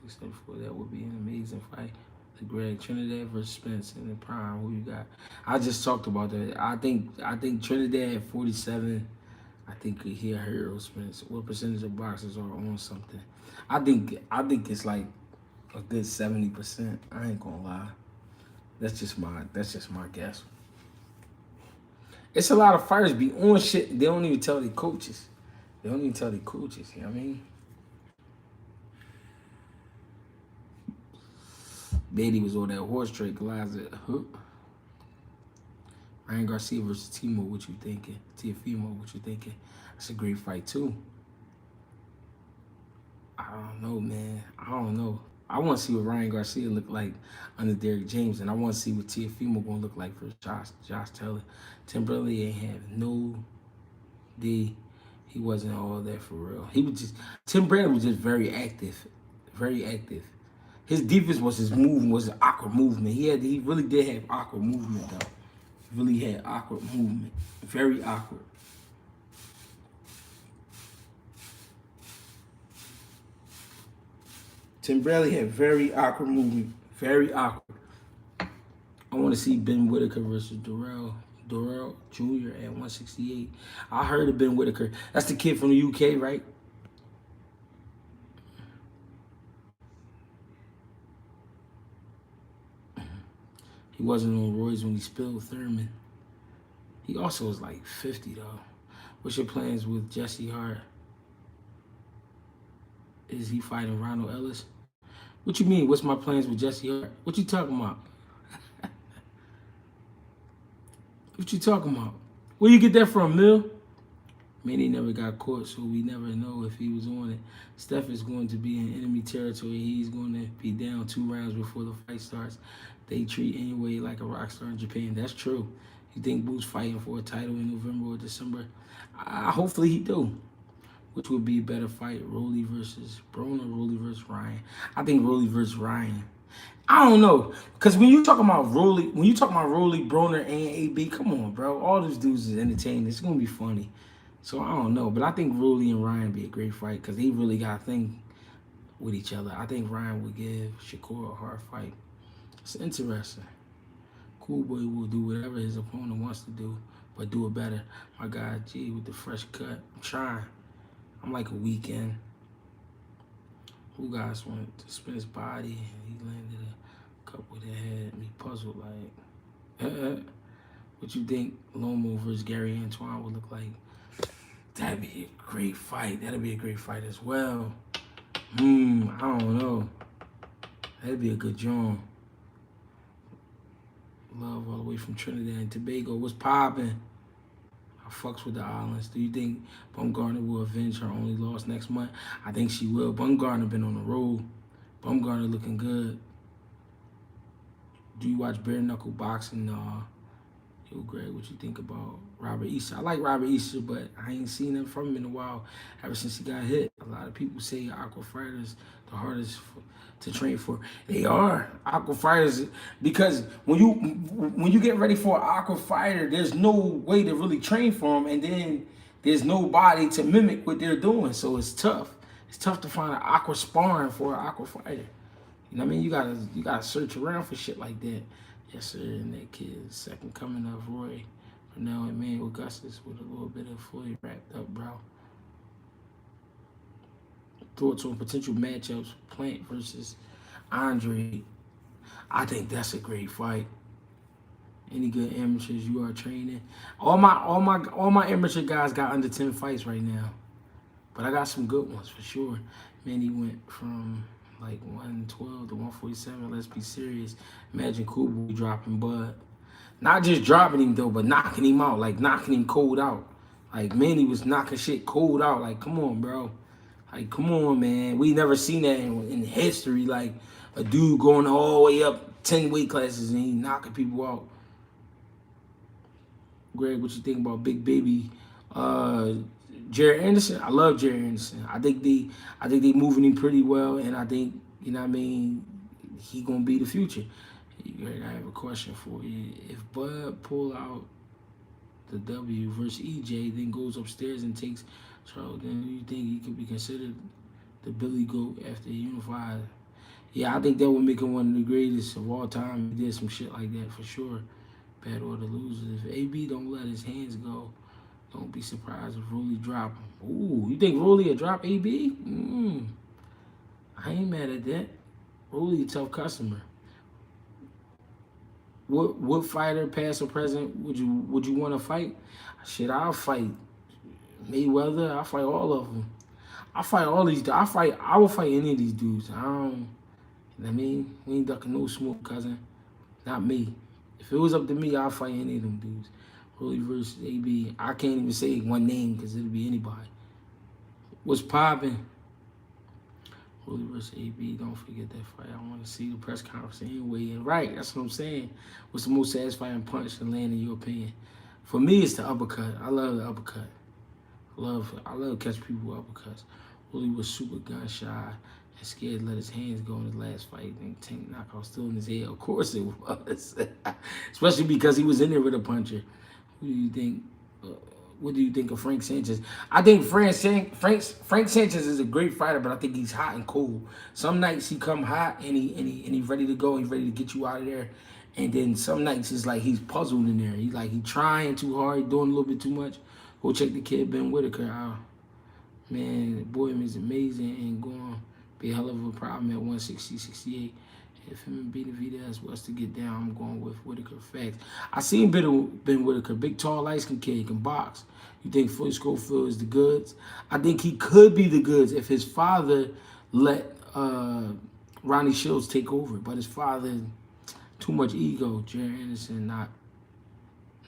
Except for that would be an amazing fight. The Greg Trinidad versus Spence in the prime. Who you got? I just talked about that. I think Trinidad at 47. I think he'll hurt Earl Spence. What percentage of boxers are on something? I think it's like a good 70%. I ain't gonna lie. That's just my guess. It's a lot of fighters be on shit. They don't even tell their coaches. You know what I mean? Beatty was on that horse trade. Goliath. Ryan Garcia versus Timo. What you thinking? Teofimo. What you thinking? That's a great fight too. I don't know, man. I don't know. I want to see what Ryan Garcia look like under Derrick James, and I want to see what Teofimo gonna look like for Josh Taylor. Tim Bradley ain't have no D. He wasn't all that for real. Tim Bradley was just very active. Very active. His defense was his movement, was an awkward movement. He really did have awkward movement though. He really had awkward movement. Very awkward. Tim Bradley had very awkward movement. Very awkward. I want to see Ben Whitaker versus Durrell Jr. at 168. I heard of Ben Whitaker. That's the kid from the UK, right? He wasn't on roids when he spilled Thurman. He also was like 50 though. What's your plans with Jesse Hart? Is he fighting Ronald Ellis? What you mean? What's my plans with Jesse Hart? What you talking about? What you talking about? Where you get that from, Mill? Man, he never got caught, so we never know if he was on it. Steph is going to be in enemy territory. He's going to be down 2 rounds before the fight starts. They treat anyway like a rock star in Japan. That's true. You think Boo's fighting for a title in November or December? Hopefully he do. Which would be a better fight, Rolly versus Broner, Rolly versus Ryan? I think Rolly versus Ryan. I don't know, because when you talking about Rolly, Broner, and AB, come on, bro. All those dudes is entertaining. It's gonna be funny. So I don't know, but I think Rolly and Ryan be a great fight because they really got a thing with each other. I think Ryan would give Shakur a hard fight. It's interesting. Cool Boy will do whatever his opponent wants to do, but do it better. My guy G with the fresh cut. I'm trying. I'm like a weekend. Who guys wanted to spin his body? He landed a couple that had me puzzled. Like, what you think Lomo versus Gary Antoine would look like? That'd be a great fight. That'd be a great fight as well. I don't know. That'd be a good joint. Love all the way from Trinidad and Tobago. What's poppin'? I fucks with the islands. Do you think Bumgarner will avenge her only loss next month? I think she will. Bumgarner been on the road. Bumgarner looking good. Do you watch bare knuckle boxing? Yo, Greg, what you think about Robert Easter? I like Robert Easter, but I ain't seen him from him in a while ever since he got hit. A lot of people say Aqua Fighters the hardest to train for. They are Aqua Fighters because when you get ready for an Aqua Fighter, there's no way to really train for them, and then there's nobody to mimic what they're doing. So it's tough. It's tough to find an Aqua sparring for an Aqua Fighter. You know what I mean? You gotta search around for shit like that. Yes, sir. And that kid, second coming of Roy, Pernell, and man Augustus with a little bit of Floyd wrapped up, bro. Thoughts on potential matchups: Plant versus Andre. I think that's a great fight. Any good amateurs you are training? All my amateur guys got under 10 fights right now. But I got some good ones for sure. Man, he went from like 112 to 147. Let's be serious. Imagine Kubu dropping Bud. Not just dropping him though, but knocking him out. Like knocking him cold out. Like Manny was knocking shit cold out. Like, come on, bro. Like, come on, man. We never seen that in history. Like a dude going all the way up 10 weight classes and he knocking people out. Greg, what you think about Big Baby? Jared Anderson, I love Jared Anderson. I think they moving him pretty well, and I think you know what I mean. He gonna be the future. Greg, I have a question for you. If Bud pull out the W versus EJ, then goes upstairs and takes Charles, then do you think he could be considered the Billy Goat after he unified? Yeah, I think that would make him one of the greatest of all time. He did some shit like that for sure. Bad or the losers. If AB don't let his hands go, don't be surprised if Rolly drop him. Ooh, you think Rolly will drop AB? I ain't mad at that. Rolly a tough customer. What fighter, past or present, would you want to fight? Shit, I'll fight Mayweather. I'll fight all of them. I fight all these. I will fight any of these dudes. I don't. You know what I mean? We ain't ducking no smoke, cousin. Not me. If it was up to me, I'll fight any of them dudes. Rolly versus AB. I can't even say one name because it'll be anybody. What's popping? Rolly versus AB. Don't forget that fight. I want to see the press conference anyway. And right, that's what I'm saying. What's the most satisfying punch to land in your opinion? For me, it's the uppercut. I love the uppercut. I love catch people with uppercuts. Rolly was super gun shy and scared to let his hands go in his last fight. And Tank knockout still in his head. Of course it was. Especially because he was in there with a puncher. Who do you think? What do you think of Frank Sanchez? I think Frank Sanchez is a great fighter, but I think he's hot and cold. Some nights he come hot and he's ready to go. He's ready to get you out of there. And then some nights it's like he's puzzled in there. He's trying too hard, doing a little bit too much. Go check the kid Ben Whitaker out. Man, Boyman is amazing and going to be a hell of a problem at 160, 68. If him and Benavidez was to get down, I'm going with Whitaker. Facts. I seen Ben Whitaker, big, tall, light-skinned kid, he can box. You think Floyd Schofield is the goods? I think he could be the goods if his father let Ronnie Shields take over. But his father, too much ego. Jared Anderson, not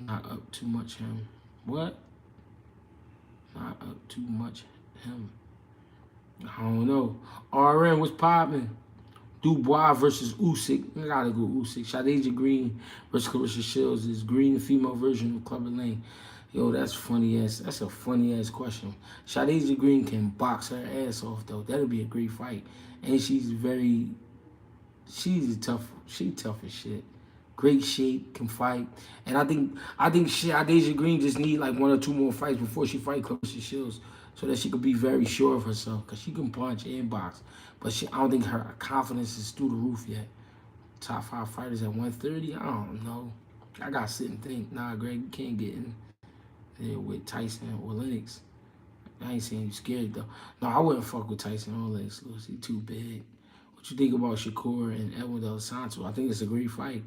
up too much him. What? Not up too much him. I don't know. RN was popping. Dubois versus Usyk. I gotta go Usyk. Shadasia Green versus Clarissa Shields is Green female version of Clubber Lane. Yo, that's funny ass. That's a funny ass question. Shadasia Green can box her ass off though. That'll be a great fight. And she's tough. She tough as shit. Great shape, can fight. And I think Shadasia Green just need like one or two more fights before she fight Clarissa Shields, so that she could be very sure of herself, because she can punch and box. But I don't think her confidence is through the roof yet. Top 5 fighters at 130? I don't know. I got to sit and think. Nah, Greg, you can't get in there with Tyson or Lennox. I ain't saying you scared, though. No, I wouldn't fuck with Tyson or Lennox Lewis. He too big. What you think about Shakur and Edwin Del Santo? I think it's a great fight.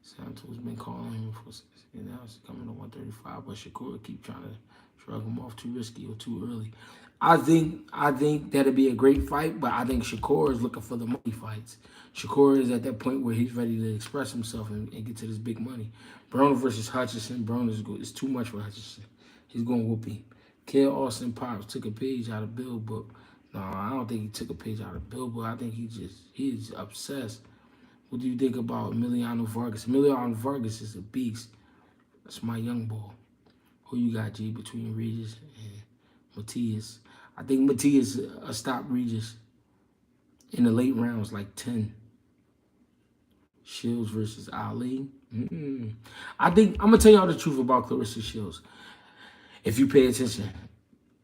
Santos been calling him for, it's coming to 135, but Shakur keep trying to shrug him off, too risky or too early. I think that'd be a great fight, but I think Shakur is looking for the money fights. Shakur is at that point where he's ready to express himself and get to this big money. Broner versus Hutchinson. Broner is too much for Hutchinson. He's going to whoop him. Kale Austin Pops took a page out of Bill Book. No, I don't think he took a page out of Bill Book. I think he's obsessed. What do you think about Emiliano Vargas? Emiliano Vargas is a beast. That's my young boy. Who you got, G, between Regis and Matias? I think Matias stopped Regis in the late rounds, like 10. Shields versus Ali. I think I'm gonna tell y'all the truth about Clarissa Shields. If you pay attention,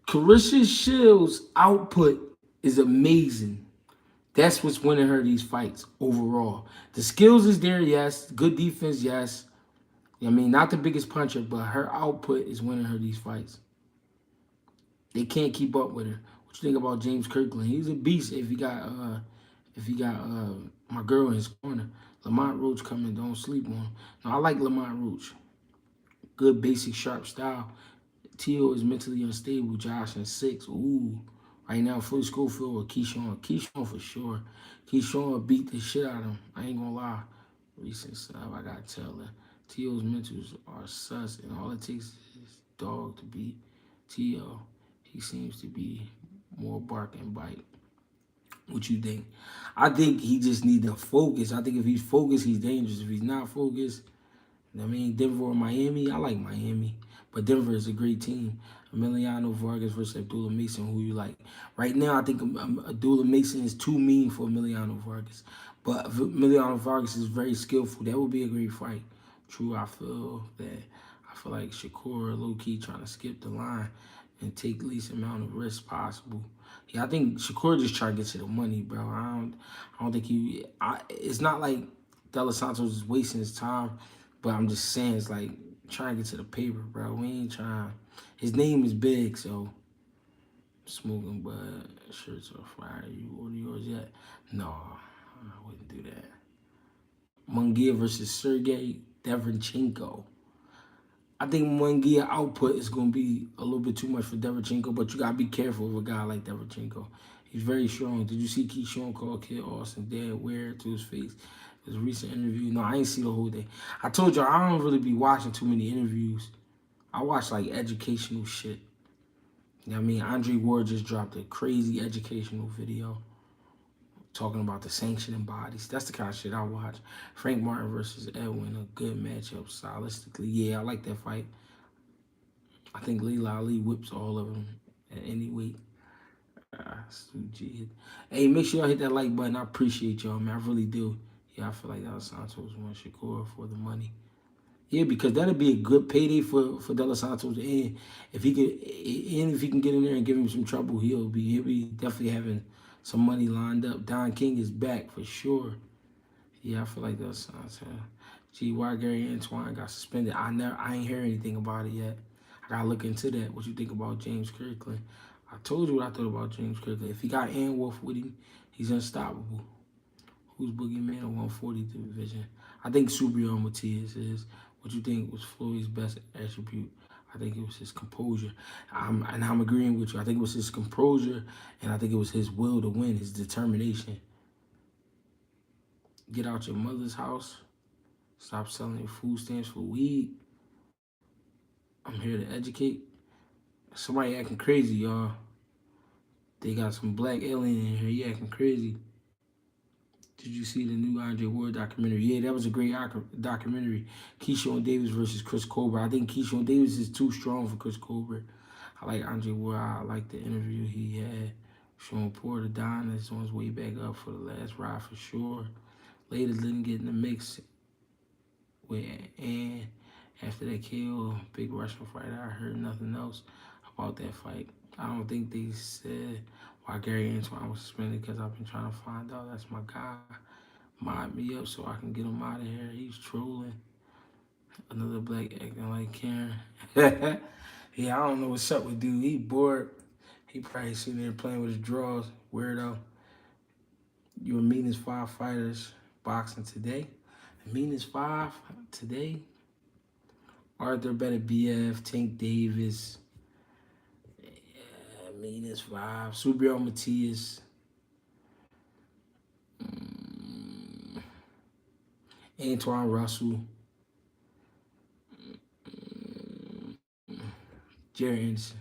Clarissa Shields' output is amazing. That's what's winning her these fights overall. The skills is there, yes. Good defense, yes. I mean, not the biggest puncher, but her output is winning her these fights. They can't keep up with her. What you think about James Kirkland? He's a beast if he got my girl in his corner. Lamont Roach coming, don't sleep on him. Now, I like Lamont Roach. Good basic sharp style. Tio is mentally unstable. Josh in 6. Ooh. Right now, Philly Schofield or Keyshawn. Keyshawn for sure. Keyshawn beat the shit out of him. I ain't gonna lie. Recent stuff, I gotta tell her. Tio's mentals are sus, and all it takes is dog to beat Tio. He seems to be more bark and bite. What you think? I think he just need to focus. I think if he's focused, he's dangerous. If he's not focused, I mean, Denver or Miami, I like Miami. But Denver is a great team. Emiliano Vargas versus Abdullah Mason, who you like? Right now, I think Abdullah Mason is too mean for Emiliano Vargas. But Emiliano Vargas is very skillful. That would be a great fight. True, I feel like Shakur low-key trying to skip the line and take the least amount of risk possible. Yeah, I think Shakur just trying to get to the money, bro. I don't think it's not like De Los Santos is wasting his time, but I'm just saying it's like trying to get to the paper, bro. We ain't trying. His name is big, so smoking bud, shirts are fire. You order yours yet? No, I wouldn't do that. Munguia versus Sergey Deverchenko. I think Munguia output is going to be a little bit too much for Deverchenko, but you got to be careful of a guy like Deverchenko. He's very strong. Did you see Keyshawn call Kid Austin dead weird to his face? His recent interview. No, I ain't see the whole thing. I told y'all I don't really be watching too many interviews. I watch like educational shit. You know what I mean? Andre Ward just dropped a crazy educational video talking about the sanctioning bodies. That's the kind of shit I watch. Frank Martin versus Edwin, a good matchup stylistically. Yeah, I like that fight. I think Lila Ali whips all of them at any weight. Hey, make sure y'all hit that like button. I appreciate y'all, man. I really do. Yeah, I feel like Dos Santos wants Shakur for the money. Yeah, because that'll be a good payday for De Los Santos. And if he can get in there and give him some trouble, he'll be definitely having some money lined up. Don King is back for sure. Yeah, I feel like De Los Santos. Gee, why Gary Antoine got suspended? I ain't hear anything about it yet. I gotta look into that. What you think about James Kirkland? I told you what I thought about James Kirkland. If he got Ann Wolf with him, he's unstoppable. Who's Boogeyman in 140 division? I think Subriel Matias is. What you think was Floyd's best attribute? I think it was his composure. And I'm agreeing with you. I think it was his composure, and I think it was his will to win, his determination. Get out your mother's house. Stop selling your food stamps for weed. I'm here to educate. Somebody acting crazy, y'all. They got some black alien in here. He acting crazy. Did you see the new Andre Ward documentary? Yeah, that was a great documentary. Keyshawn Davis versus Chris Colbert. I think Keyshawn Davis is too strong for Chris Colbert. I like Andre Ward. I like the interview he had. Sean Porter Don is on his way back up for the last ride for sure. Later didn't get in the mix with and after that KO, big Russian fighter. I heard nothing else about that fight. I don't think they said why Gary Antoine was suspended because I've been trying to find out. That's my guy. Mod me up so I can get him out of here. He's trolling. Another black acting like Karen. Yeah, I don't know what's up with dude. He bored. He probably sitting there playing with his drawers. Weirdo. You were meanest 5 fighters boxing today. The meanest 5 today. Arthur Beterbiev, Tank Davis. Yeah, meanest 5. Subriel Matias. Antoine Russell. Jerry Anderson.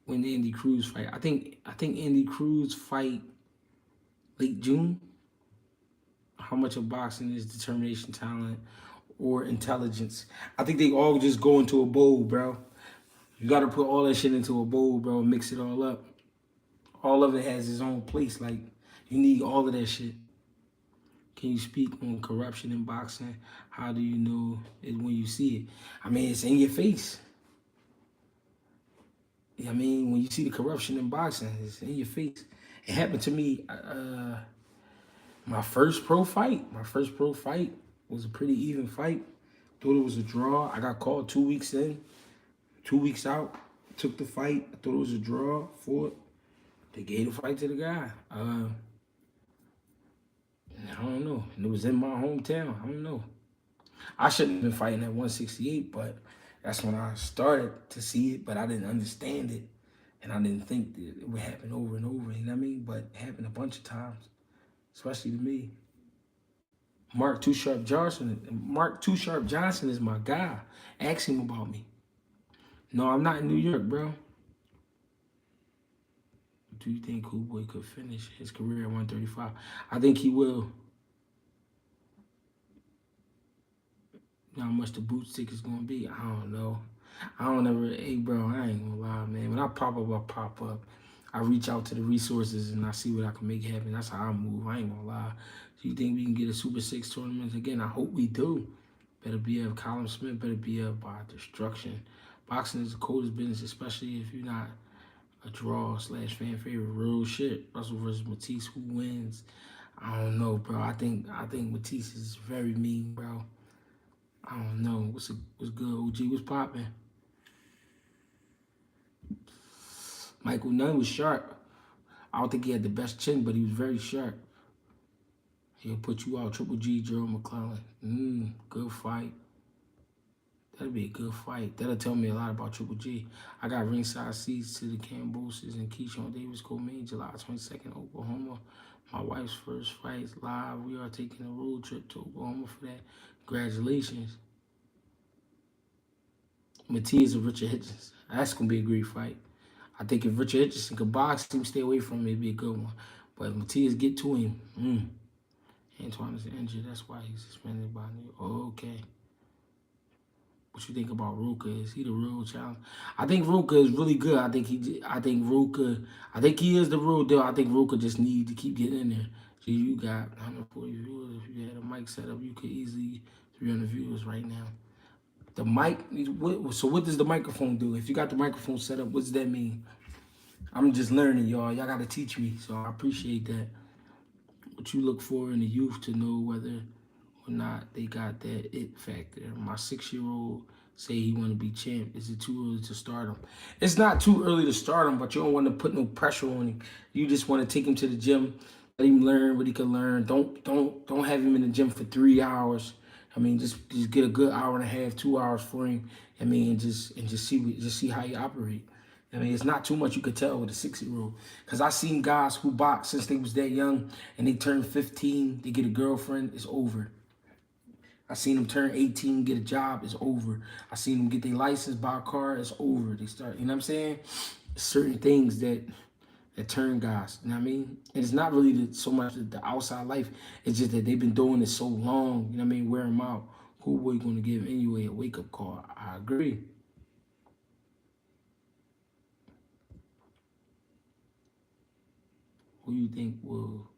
When the Andy Cruz fight. I think Andy Cruz fight late June. how much of boxing is determination, talent, or intelligence? I think they all just go into a bowl, bro. You got to put all that shit into a bowl, bro, and mix it all up. All of it has its own place. Like, you need all of that shit. Can you speak on corruption in boxing? How do you know it when you see it? I mean, it's in your face. I mean, when you see the corruption in boxing, it's in your face. It happened to me. My first pro fight. My first pro fight was a pretty even fight. Thought it was a draw. I got called 2 weeks in, 2 weeks out. Took the fight. I thought it was a draw. Fought. They gave the fight to the guy. I don't know. And it was in my hometown. I don't know. I shouldn't have been fighting at 168, but that's when I started to see it, but I didn't understand it. And I didn't think that it would happen over and over, you know what I mean? But it happened a bunch of times, especially to me. Mark Too Sharp Johnson is my guy. Ask him about me. No, I'm not in New York, bro. Do you think Cool Boy could finish his career at 135? I think he will. You know how much the boot stick is gonna be? I don't know. I don't ever, hey bro, I ain't gonna lie, man. When I pop up, I pop up. I reach out to the resources and I see what I can make happen. That's how I move. I ain't gonna lie. Do you think we can get a Super 6 tournament again? I hope we do. Better be up. Colin Smith better be up by destruction. Boxing is the coldest business, especially if you're not a draw / fan favorite. Real shit. Russell versus Matisse, who wins? I don't know, bro. I think Matisse is very mean, bro. I don't know. What's good, OG? What's popping? Michael Nunn was sharp. I don't think he had the best chin, but he was very sharp. He'll put you out. Triple G, Gerald McClellan. Good fight. That'll be a good fight. That'll tell me a lot about Triple G. I got ringside seats to the Camboses and Keyshawn Davis co-main July 22nd, Oklahoma. My wife's first fight's live. We are taking a road trip to Oklahoma for that. Congratulations. Matias or Richard Hitchens. That's going to be a great fight. I think if Richard Hitchens could box him, stay away from him, it'd be a good one. But if Matias get to him, Antoine is injured. That's why he's suspended by New York. Oh, okay. What you think about Ruka? Is he the real challenge? I think Ruka is really good. I think he is the real deal. I think Ruka just needs to keep getting in there. So you got 140 viewers. If you had a mic set up, you could easily 300 viewers right now. The mic, so what does the microphone do? If you got the microphone set up, what does that mean? I'm just learning, y'all. Y'all got to teach me, so I appreciate that. What you look for in the youth to know whether or not they got that it factor. My 6-year-old say he want to be champ. Is it too early to start him? It's not too early to start him, but you don't want to put no pressure on him. You just want to take him to the gym, let him learn what he can learn. Don't have him in the gym for 3 hours. I mean, just get a good hour and a half, 2 hours for him. I mean, and just see how he operate. I mean, it's not too much you could tell with a 6-year-old. Because I seen guys who box since they was that young and they turn 15, they get a girlfriend, it's over. I seen them turn 18, get a job, it's over. I seen them get their license, buy a car, it's over. They start, you know what I'm saying? Certain things that turn guys, you know what I mean? And it's not really so much the outside life. It's just that they've been doing it so long, you know what I mean? Wear them out. Who were you going to give anyway a wake-up call? I agree. Who you think will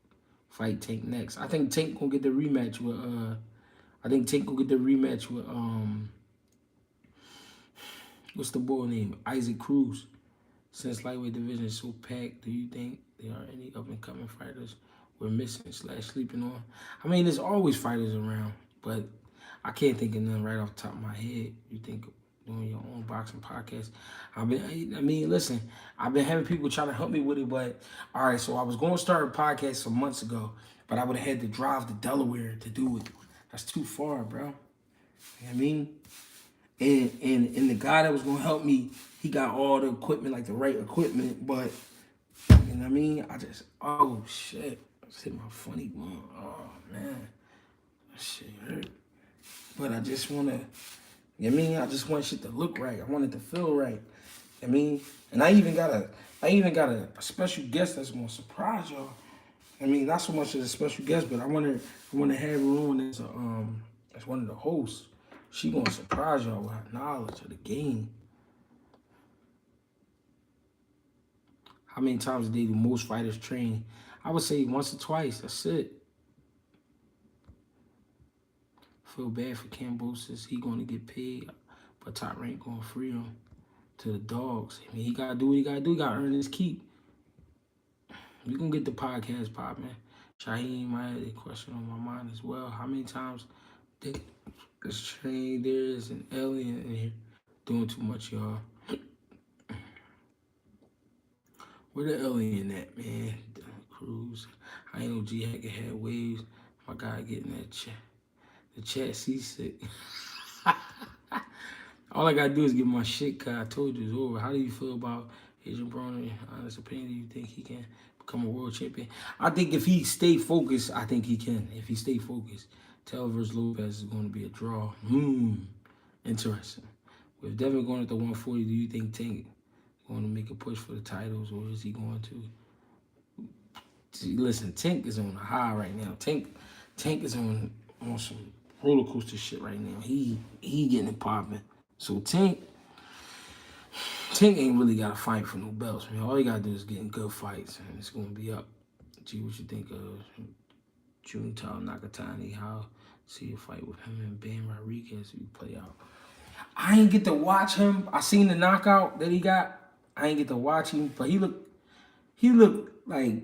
fight Tank next? I think Tank gonna get the rematch with what's the boy name? Isaac Cruz. Since lightweight division is so packed, do you think there are any up-and-coming fighters we're missing / sleeping on? I mean, there's always fighters around, but I can't think of none right off the top of my head. You think doing your own boxing podcast? Listen, I've been having people trying to help me with it, but all right, so I was going to start a podcast some months ago, but I would have had to drive to Delaware to do it. That's too far, bro. You know what I mean? And the guy that was gonna help me, he got all the equipment, like the right equipment, but you know what I mean? Oh shit. I just hit my funny one. Oh man. That shit hurt. But I just wanna, you know what I mean? I just want shit to look right. I want it to feel right. You know what I mean? And I even got a special guest that's gonna surprise y'all. I mean, not so much as a special guest, but I want to have her on as one of the hosts. She gonna surprise y'all with her knowledge of the game. How many times a day do most fighters train? I would say once or twice. That's it. Feel bad for Cambosis. He gonna get paid, but Top Rank gonna free him to the dogs. I mean, he gotta do what he gotta do. He gotta earn his keep. We gonna get the podcast popping. Shaheem, I had a question on my mind as well. How many times did this train? There's an alien in here doing too much, y'all. Where the alien at, man? Cruz. I ain't know G Hacker had waves. My guy getting that chat. The chat seasick. All I gotta do is get my shit cut. I told you it's over. How do you feel about Adrian Broner? Honest opinion, do you think he can become a world champion? I think if he stay focused, I think he can. If he stay focused. Taylor versus Lopez is going to be a draw. Interesting. With Devin going at the 140, do you think Tank going to make a push for the titles, or is he going to? See, listen, Tank is on a high right now. Tank is on some roller coaster shit right now. He getting it popping. So Tank ain't really got to fight for no belts, man. All he got to do is get in good fights, and it's going to be up. Gee, what you think of Junta Nakatani? How see a fight with him and Ben Rodriguez if you play out? I ain't get to watch him. I seen the knockout that he got. I ain't get to watch him, but he looked like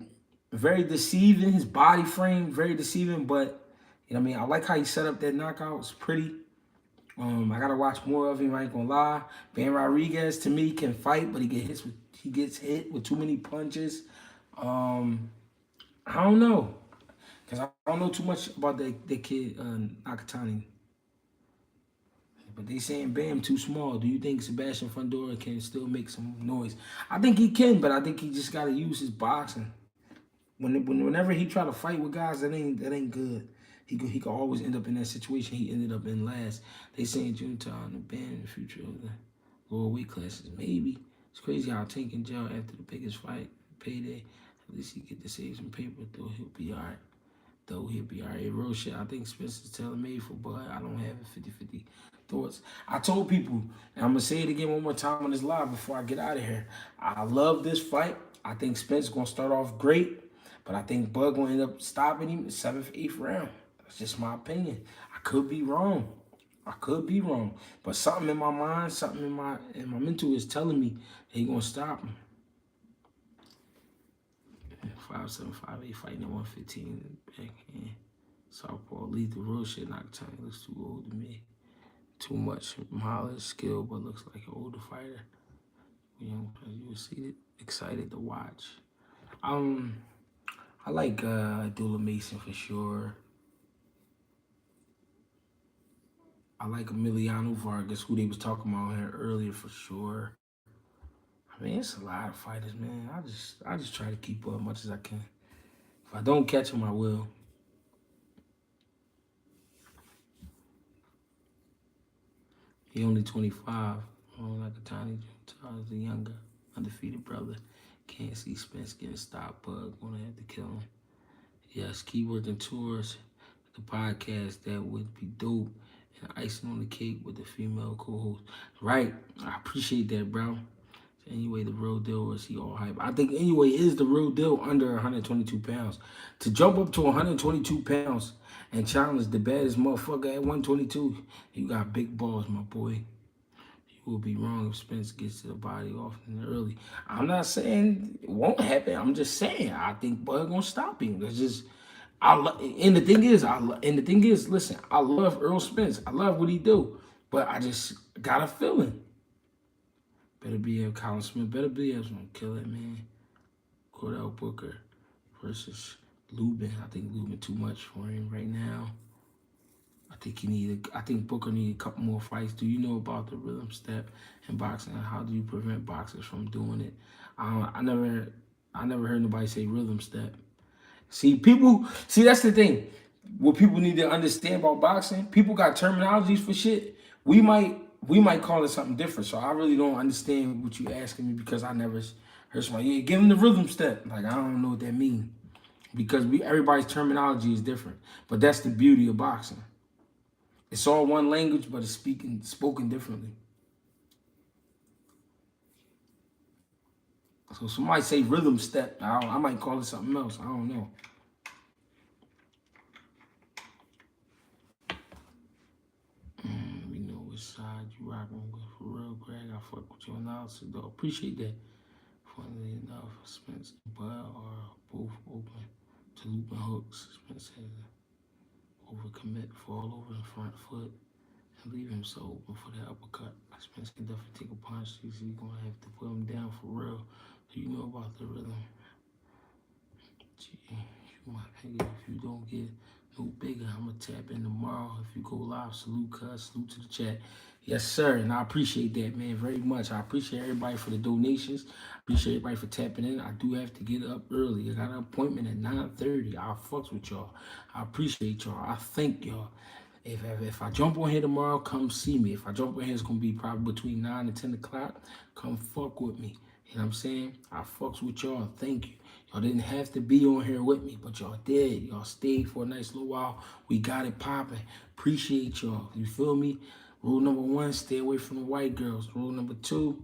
very deceiving. His body frame very deceiving, but you know what I mean. I like how he set up that knockout. It's pretty. I gotta watch more of him. I ain't gonna lie. Ben Rodriguez to me can fight, but he gets hit with too many punches. I don't know, cause I don't know too much about that kid Nakatani. But they saying Bam too small. Do you think Sebastian Fundora can still make some noise? I think he can, but I think he just gotta use his boxing. Whenever he try to fight with guys, that ain't good. He could always end up in that situation he ended up in last. They saying Junta and Ben in the future of the lower weight classes. Maybe. It's crazy how Tank in jail after the biggest fight, payday. At least he get to save some paper, though he'll be all right. Real shit. I think Spencer's tailor-made for Bud. I don't have a 50-50 thoughts. I told people, and I'm going to say it again one more time on this live before I get out of here. I love this fight. I think Spencer's going to start off great, but I think Bud going to end up stopping him in the 7th, 8th round. That's just my opinion. I could be wrong. But something in my mind, something in my mental is telling me he going to stop him. 5'7", 5'8", fighting at 115 backhand. Southpaw, lethal, real shit. Nakatani looks too old to me. Too much mileage, skill, but looks like an older fighter. You know, you see it, excited to watch. I like Abdullah Mason for sure. I like Emiliano Vargas, who they was talking about here earlier for sure. I mean, it's a lot of fighters, man. I just try to keep up as much as I can. If I don't catch them, I will. He only 25. Like a tiny Junta is a younger, undefeated brother. Can't see Spence getting stopped, but gonna have to kill him. Yes, keyword and tours. The podcast, that would be dope. And icing on the cake with the female co-host. Right. I appreciate that, bro. Anyway, the real deal, was he all hype? I think Anyway is the real deal under 122 pounds. To jump up to 122 pounds and challenge the baddest motherfucker at 122, you got big balls, my boy. You will be wrong if Spence gets to the body often and early. I'm not saying it won't happen. I'm just saying I think Bud gonna stop him. It's just and the thing is, listen, I love Earl Spence. I love what he do, but I just got a feeling. Better be a Colin Smith. Better be able to kill it, man. Cordell Booker versus Lubin. I think Lubin too much for him right now. I think Booker need a couple more fights. Do you know about the rhythm step in boxing? How do you prevent boxers from doing it? I never heard nobody say rhythm step. See, that's the thing. What people need to understand about boxing, people got terminologies for shit. We might call it something different. So I really don't understand what you asking me because I never heard somebody, yeah, give him the rhythm step. Like, I don't know what that means. because everybody's terminology is different. But that's the beauty of boxing. It's all one language, but it's spoken differently. So somebody say rhythm step. I might call it something else. I don't know. We know which side you rocking with. For real, Greg, I fuck with your analysis, though. Appreciate that. Funnily enough, Spence and Bud are both open to looping hooks. Spence has overcommit, fall over the front foot, and leave him so open for the uppercut. Spence can definitely take a punch. He's gonna have to put him down for real. So you know about the rhythm. Gee, you my nigga, if you don't get no bigger, I'ma tap in tomorrow. If you go live, salute cuz, salute to the chat. Yes, sir, and I appreciate that, man, very much. I appreciate everybody for the donations. I appreciate everybody for tapping in. I do have to get up early. I got an appointment at 9:30. I'll fucks with y'all. I appreciate y'all. I thank y'all. If I jump on here tomorrow, come see me. If I jump on here, it's gonna be probably between 9 and 10 o'clock. Come fuck with me. You know what I'm saying? I fucks with y'all. Thank you. Y'all didn't have to be on here with me, but y'all did. Y'all stayed for a nice little while. We got it popping. Appreciate y'all. You feel me? Rule number 1, stay away from the white girls. Rule number 2,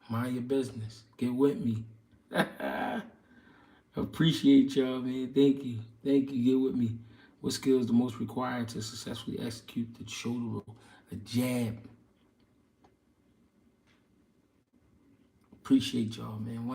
mind your business. Get with me. Appreciate y'all, man. Thank you. Thank you. Get with me. What skill is the most required to successfully execute the shoulder roll? A jab. Appreciate y'all, man.